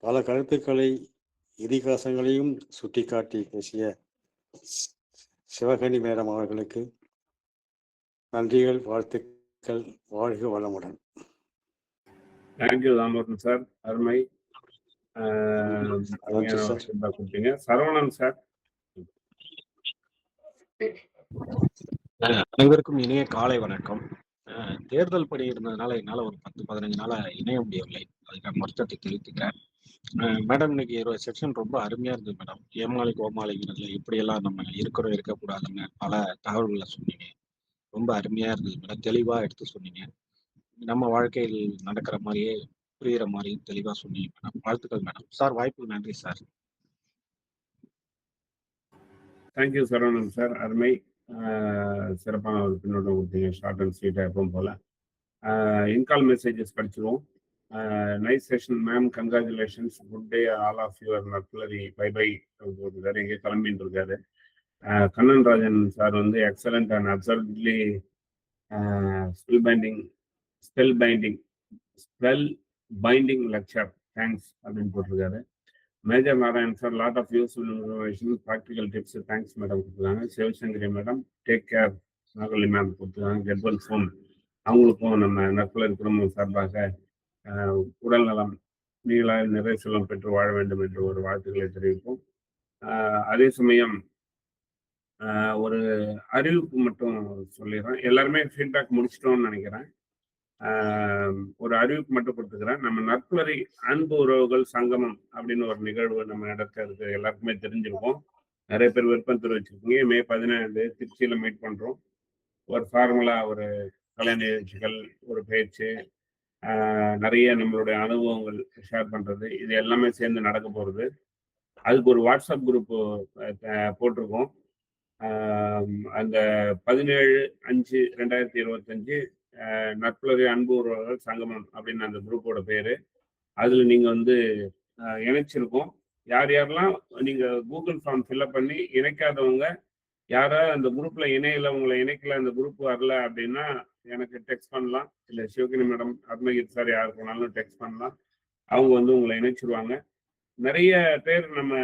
பல கருத்துக்களை இதிகாசங்களையும் சுட்டிக்காட்டி பேசிய சிவகனி மேடம் அவர்களுக்கு நன்றிகள், வாழ்த்துக்கள். வாழ்க வளமுடன். தேங்க்யூ தாமோதரன் சார், அருமை. கொடுத்தீங்க. சரவணன் சார். அனைவருக்கும் இனிய காலை வணக்கம். தேர்தல் பணி இருந்ததுனால என்னால் ஒரு 10-15 நாளா இணைய முடியவில்லை. அதுக்கான வருத்தத்தை தெரிவித்துக்கிறேன். மேடம், இன்னைக்கு ஒரு செக்ஷன் ரொம்ப அருமையா இருந்தது மேடம். ஏமாளி கோமாளிங்கிறதுல இப்படியெல்லாம் நம்ம இருக்கக்கூடாதுன்னு பல தகவல்களை சொன்னீங்க. ரொம்ப அருமையா இருந்தது மேடம். தெளிவா எடுத்து சொன்னீங்க. நம்ம வாழ்க்கையில் நடக்கிற மாதிரியே புரியுற மாதிரி தெளிவா சொன்னீங்க மேடம். வாழ்த்துக்கள் மேடம். சார், வாய்ப்புக்கு நன்றி சார். தேங்க்யூ சரவணன் சார், அருமை. சிறப்பான ஒரு பின்னோட்டம் கொடுத்தீங்க, ஷார்ட் அண்ட் ஸ்வீட்டாக எப்பவும் போல். இன்கால் மெசேஜஸ் படிச்சிருவோம். Nice session ma'am, congratulations, good day all of your நட்புலரி, பை பை போட்டுருக்காரு, எங்கே கிளம்பின்னு இருக்காரு. கண்ணன் ராஜன் சார் வந்து excellent and absolutely spellbinding lecture, thanks அப்படின்னு போட்டிருக்காரு. Major Narayan sir, lot of useful information, practical tips, thanks madam கொடுத்துருக்காங்க. Sivasankari madam, take care, Nagali ma'am கொடுத்துருக்காங்க. கெட்வெல் ஃபோன், அவங்களுக்கும் நம்ம நட்புலர் குடும்பம் சார்பாக உடல் நலம், நீங்களாக நிறைய செல்வம் பெற்று வாழ வேண்டும் என்று ஒரு வாழ்த்துக்களை தெரிவிப்போம். அதே சமயம் ஒரு அறிவிப்பு மட்டும் சொல்லிடுறேன். எல்லாருமே ஃபீட்பேக் முடிச்சிட்டோம்னு நினைக்கிறேன். ஒரு அறிவிப்பு மட்டும் கொடுத்துக்கிறேன். நம்ம நட்புலரி அன்பு உறவுகள் சங்கமம் அப்படின்னு ஒரு நிகழ்வு நம்ம நடக்க இருக்கு, எல்லாருக்குமே தெரிஞ்சிருக்கோம். நிறைய பேர் விருப்பம் தெரிவிச்சிருக்கீங்க. மே 17 திருச்சியில் மீட் பண்ணுறோம். ஒரு ஃபார்முலா, ஒரு கலை நிகழ்ச்சிகள், ஒரு பேச்சு, நிறைய நம்மளுடைய அனுபவங்கள் ஷேர் பண்ணுறது, இது எல்லாமே சேர்ந்து நடக்க போகிறது. அதுக்கு ஒரு வாட்ஸ்அப் குரூப்பு போட்டிருக்கோம். அந்த 17/5/2025 நட்புலரி அன்பு உறவுகள் சங்கமம் அப்படின்னு அந்த குரூப்போட பேரு. அதுல நீங்க வந்து இணைச்சிருக்கோம். யாரெல்லாம் நீங்க கூகுள் ஃபார்ம் ஃபில்அப் பண்ணி இணைக்காதவங்க, யாராவது அந்த குரூப்ல இணையில, உங்களை இணைக்கல, அந்த குரூப் வரல அப்படின்னா எனக்கு டெக்ஸ்ட் பண்ணலாம். இல்லை சிவகிரி மேடம், அருணகிரி சார், யார் போனாலும் டெக்ஸ்ட் பண்ணலாம். அவங்க வந்து உங்களை இணைச்சிருவாங்க. நிறைய பேர் நம்ம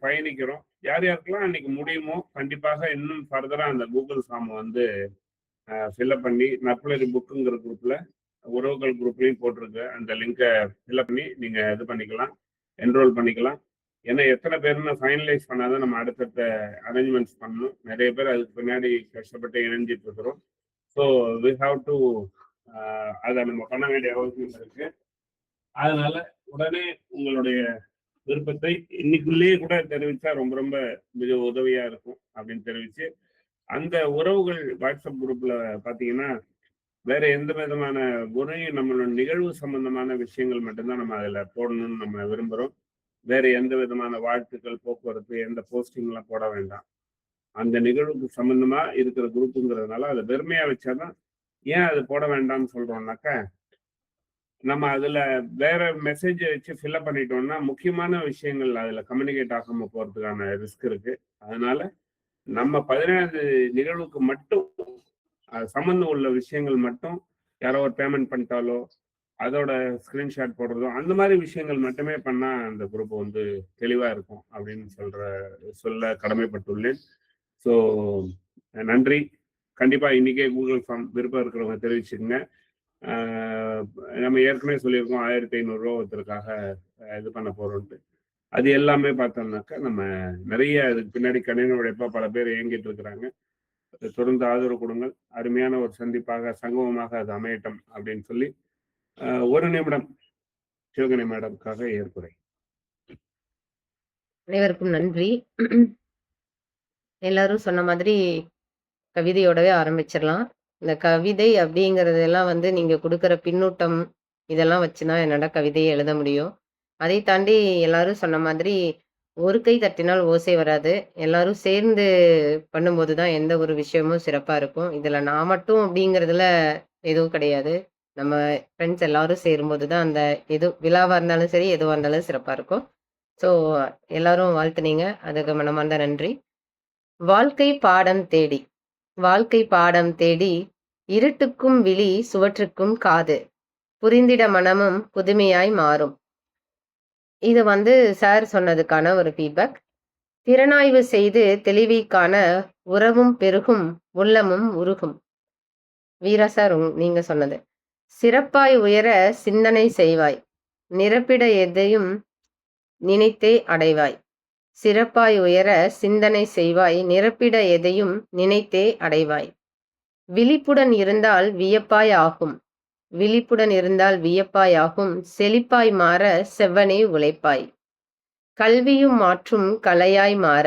பயணிக்கிறோம். யார் யாருக்கெல்லாம் அன்னைக்கு முடியுமோ கண்டிப்பாக இன்னும் ஃபர்தரா அந்த கூகுள் ஃபார்ம் வந்து ஃபில்அப் பண்ணி நட்புலரி புக்குங்கிற குரூப்ல, உறவுகள் குரூப்லையும் போட்டிருக்கு, அந்த லிங்கை ஃபில்அப் பண்ணி நீங்க இது பண்ணிக்கலாம், என்ரோல் பண்ணிக்கலாம். ஏன்னா எத்தனை பேர்னு ஃபைனலைஸ் பண்ணாதான் நம்ம அடுத்தடுத்த அரேஞ்ச்மெண்ட்ஸ் பண்ணணும். நிறைய பேர் அதுக்கு பின்னாடி கஷ்டப்பட்டு இணைஞ்சிட்டு இருக்கிறோம். ஸோ வி ஹாவ் டு அதை நம்ம பண்ண வேண்டிய அவசியம் இருக்கு. அதனால உடனே உங்களுடைய விருப்பத்தை இன்னைக்குள்ளேயே கூட தெரிவிச்சா ரொம்ப ரொம்ப மிக உதவியா இருக்கும் அப்படின்னு தெரிவிச்சு, அந்த உறவுகள் வாட்ஸ்அப் குரூப்ல பாத்தீங்கன்னா வேற எந்த விதமான நம்மளோட நிகழ்வு சம்பந்தமான விஷயங்கள் மட்டும்தான் நம்ம அதுல போடணும்னு நம்ம விரும்புறோம். வேற எந்த விதமான வாழ்த்துக்கள், போக்குவரத்து, எந்த போஸ்டிங் எல்லாம் போட வேண்டாம். அந்த நிகழ்வுக்கு சம்பந்தமா இருக்கிற குரூப்புங்கிறதுனால அதை வெறுமையா வச்சாதான். ஏன் அது போட வேண்டாம்னு சொல்றோம்னாக்கா, நம்ம அதுல வேற மெசேஜ் வச்சு ஃபில்அப் பண்ணிட்டோம்னா முக்கியமான விஷயங்கள் அதுல கம்யூனிகேட் ஆகாம போறதுக்கான ரிஸ்க் இருக்கு. அதனால நம்ம 17 நிகழ்வுக்கு மட்டும் சம்பந்தம் உள்ள விஷயங்கள் மட்டும், யாரோ ஒரு பேமெண்ட் பண்ணிட்டாலோ அதோட ஸ்கிரீன்ஷாட் போடுறதோ, அந்த மாதிரி விஷயங்கள் மட்டுமே பண்ணா அந்த குரூப் வந்து தெளிவா இருக்கும் அப்படின்னு சொல்ல கடமைப்பட்டுள்ளேன். ஸோ நன்றி. கண்டிப்பா இன்னைக்கே கூகுள் ஃபார்ம் விருப்பம் இருக்கிறவங்க தெரிவிச்சுங்க. நம்ம ஏற்கனவே சொல்லியிருக்கோம் 1500 ரூபா ஒருத்தருக்காக இது பண்ண போறோம்ட்டு. அது எல்லாமே பார்த்தோம்னாக்கா நம்ம நிறைய அதுக்கு பின்னாடி கடின உழைப்பா பல பேர் இயங்கிட்டு இருக்கிறாங்க. தொடர்ந்து ஆதரவு கொடுங்கள். அருமையான ஒரு சந்திப்பாக சங்கமமாக அது அமையட்டும் அப்படின்னு சொல்லி 1 நிமிடம் சிவகணி மேடம்காக ஏற்புரை. அனைவருக்கும் நன்றி. எல்லாரும் சொன்ன மாதிரி கவிதையோடவே ஆரம்பிச்சிடலாம். இந்த கவிதை அப்படிங்கிறதெல்லாம் வந்து நீங்க குடுக்குற பின்னூட்டம், இதெல்லாம் வச்சு தான் என்னால கவிதையே எழுத முடியும். அதை தாண்டி எல்லாரும் சொன்ன மாதிரி, ஒரு கை தட்டினால் ஓசை வராது. எல்லாரும் சேர்ந்து பண்ணும்போது தான் எந்த ஒரு விஷயமும் சிறப்பா இருக்கும். இதுல நான் மட்டும் அப்படிங்கிறதுல எதுவும் கிடையாது. நம்ம ஃப்ரெண்ட்ஸ் எல்லாரும் சேரும்போது தான் அந்த விழாவா இருந்தாலும் சரி, எதுவா இருந்தாலும் சிறப்பா இருக்கும். ஸோ எல்லாரும் வாழ்த்துனீங்க. அதுக்கு மனமார்ந்த நன்றி. வாழ்க்கை பாடம் தேடி வாழ்க்கை பாடம் தேடி இருட்டுக்கும் விழி சுவற்றுக்கும் காது புரிந்திட மனமும் புதுமையாய் மாறும். இது வந்து சார் சொன்னதுக்கான ஒரு ஃபீட்பேக். திறனாய்வு செய்து தெளிவைக் காண உறவும் பெருகும் உள்ளமும் உருகும். வீரா சார் நீங்க சொன்னது. சிறப்பாய் உயர சிந்தனை செய்வாய் நிரப்பிட எதையும் நினைத்தே அடைவாய். சிறப்பாய் உயர சிந்தனை செய்வாய் நிரப்பிட எதையும் நினைத்தே அடைவாய். விழிப்புடன் இருந்தால் வியப்பாய் ஆகும் விழிப்புடன் இருந்தால் வியப்பாய் ஆகும். செழிப்பாய் மாற செவ்வனே உழைப்பாய். கல்வியும் மாற்றும் கலையாய் மாற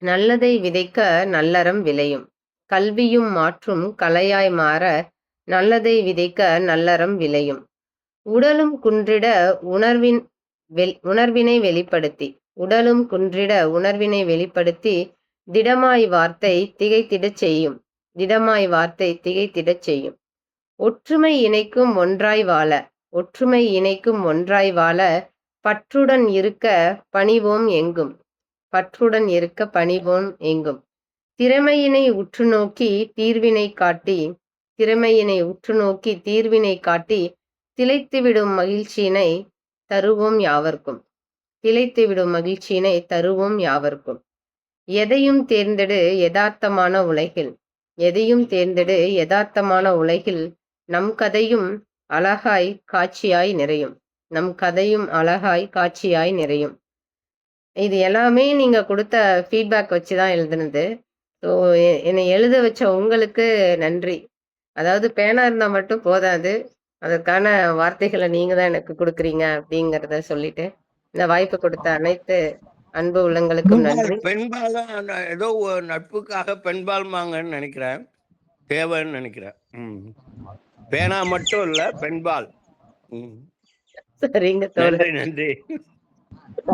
நல்லதை விதைக்க நல்லறம் விளையும். கல்வியும் மாற்றும் கலையாய் மாற நல்லதை விதைக்க நல்லறம் விளையும். உடலும் குன்றிட உணர்வினை வெளிப்படுத்தி உடலும் குன்றிட உணர்வினை வெளிப்படுத்தி திடமாய் வார்த்தை திகைத்திடச் செய்யும். திடமாய் வார்த்தை திகைத்திடச் செய்யும். ஒற்றுமை இணைக்கும் ஒன்றாய் வாழ ஒற்றுமை இணைக்கும் ஒன்றாய் வாழ பற்றுடன் இருக்க பணிவோம் எங்கும். பற்றுடன் இருக்க பணிவோம் எங்கும். திறமையினை உற்று நோக்கி தீர்வினை காட்டி திறமையினை உற்று நோக்கி தீர்வினை காட்டி திளைத்துவிடும் மகிழ்ச்சியினை தருவோம் யாவர்க்கும். திளைத்துவிடும் மகிழ்ச்சியினை தருவோம் யாவர்க்கும். எதையும் தேர்ந்தெடு யதார்த்தமான உலகில் எதையும் தேர்ந்தெடு யதார்த்தமான உலகில் நம் கதையும் அழகாய் காட்சியாய் நிறையும். நம் கதையும் அழகாய் காட்சியாய் நிறையும். இது எல்லாமே நீங்க கொடுத்த ஃபீட்பேக் வச்சு தான் எழுதுனது. ஸோ என்னை எழுத வச்ச உங்களுக்கு நன்றி. அதாவது பேனா இருந்தால் மட்டும் போதாது, அதற்கான வார்த்தைகளை நீங்க தான் எனக்கு கொடுக்குறீங்க அப்படிங்கிறத சொல்லிட்டு இந்த வாய்ப்பு கொடுத்த அனைத்து அன்பு உள்ளங்களுக்கும் நன்றி. பெண்பால் தான் ஏதோ நட்புக்காக பெண்பால்மாங்கன்னு நினைக்கிறேன், தேவைன்னு நினைக்கிறேன். பேனா மட்டும் இல்ல, பெண்பால். சரிங்க நன்றி நன்றி.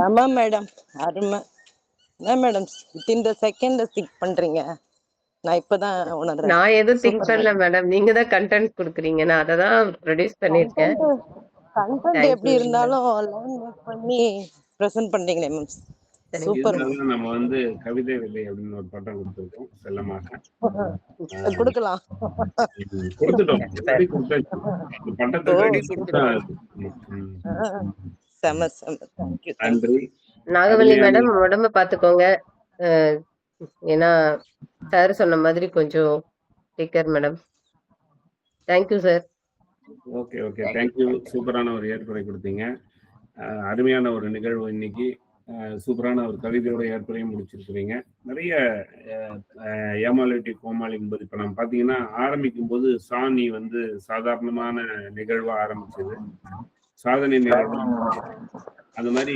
ஆமா மேடம், அருமை. என்ன madam within the second thing பண்றீங்க? நான் இப்பதான் உணர்றேன். நான் எதுவும் திங்க் பண்ணல மேடம், நீங்க தான் கண்டென்ட் கொடுக்குறீங்க. நான் அதை தான் ப்ரொடியூஸ் பண்ணியிருக்கேன். கண்டென்ட் எப்படி இருந்தாலும் லைன் மேக் பண்ணி பிரசன்ட் பண்றீங்களே மேம், சூப்பர். நம்ம வந்து கவிதை விதை அப்படின்னு ஒரு பட்டம் கொடுத்துருக்கோம் செல்லமாக. கொடுக்கலாம், கொடுத்துட்டோம். நன்றி. நாகவல்லி மேடம், உடம்ப பாத்துக்கோங்க. ஏன்னா சார் சொன்ன மாதிரி கொஞ்சம் take care madam. Thank you sir. Okay okay, thank you. சூப்பரான ஒரு ஏற்புரை கொடுத்தீங்க. அருமையான ஒரு நிகழ்வு இன்னைக்கு. சூப்பரான ஒரு கவிதையோட ஏற்புரையும் முடிச்சிருக்கிறீங்க. நிறைய ஏமாலிட்டி கோமாளி என்பது இப்போ நம்ம பார்த்தீங்கன்னா ஆரம்பிக்கும் போது சாணி வந்து சாதாரணமான நிகழ்வா ஆரம்பிச்சது, சாதனை நிகழ்வு. அந்த மாதிரி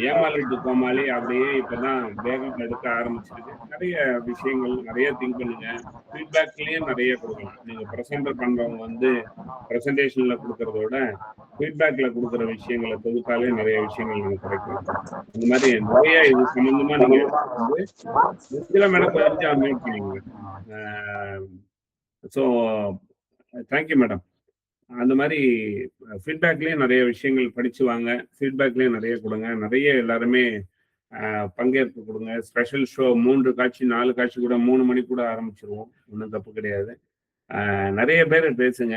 ஏமாலிட்டு கோமாளி அப்படியே இப்பதான் வேகம் எடுக்க ஆரம்பிச்சிருக்கு. நிறைய விஷயங்கள் நிறைய திங்க் பண்ணுங்க. ஃபீட்பேக்லயும் நிறைய கொடுக்கலாம். நீங்க ப்ரெசென்டர் பண்றவங்க வந்து ப்ரெசன்டேஷன்ல கொடுக்கறதோட ஃபீட்பேக்ல கொடுக்குற விஷயங்களை தொகுத்தாலே நிறைய விஷயங்கள் நமக்கு கிடைக்கும். இந்த மாதிரி நிறைய இது சம்பந்தமா நீங்க வந்து இதுல மேடம் மியூட் பண்ணீங்க. So thank you madam. அந்த மாதிரி ஃபீட்பேக்லேயும் நிறைய விஷயங்கள் படிச்சு வாங்க, ஃபீட்பேக்லேயும் நிறைய கொடுங்க. நிறைய எல்லாருமே பங்கேற்பு கொடுங்க. ஸ்பெஷல் ஷோ 3 காட்சி 4 காட்சி கூட 3 மணி கூட ஆரம்பிச்சிருவோம், ஒன்றும் தப்பு கிடையாது. நிறைய பேர் பேசுங்க,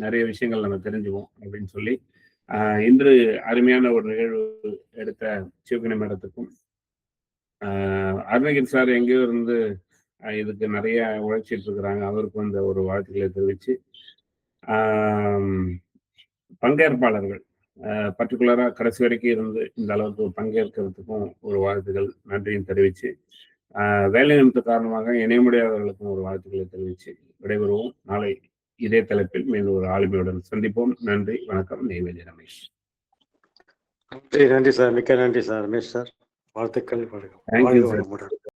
நிறைய விஷயங்கள் நம்ம தெரிஞ்சுக்குவோம் அப்படின்னு சொல்லி இன்று அருமையான ஒரு நிகழ்வு எடுத்த சிவகணி மேடத்துக்கும் அருணகிரி சார் எங்கேயோ இருந்து இதுக்கு நிறைய உழைச்சிட்டு இருக்கிறாங்க, அவருக்கும் இந்த ஒரு வாழ்த்துக்களை தெரிவிச்சு பங்கேற்பாளர்கள் பர்டிகுலராக கடைசி வரைக்கும் இருந்து இந்த அளவுக்கு பங்கேற்கிறதுக்கும் ஒரு வாழ்த்துக்கள் நன்றியும் தெரிவித்து, வேலை நிமித்த காரணமாக இணைய முடியாதவர்களுக்கும் ஒரு வாழ்த்துக்களை தெரிவித்து விடைபெறுவோம். நாளை இதே தலைப்பில் மீண்டும் ஒரு ஆளுமையுடன் சந்திப்போம். நன்றி, வணக்கம். நெய்வேலி ரமேஷ். நன்றி சார், மிக்க நன்றி சார் ரமேஷ் சார். வாழ்த்துக்கள். Thank you sir.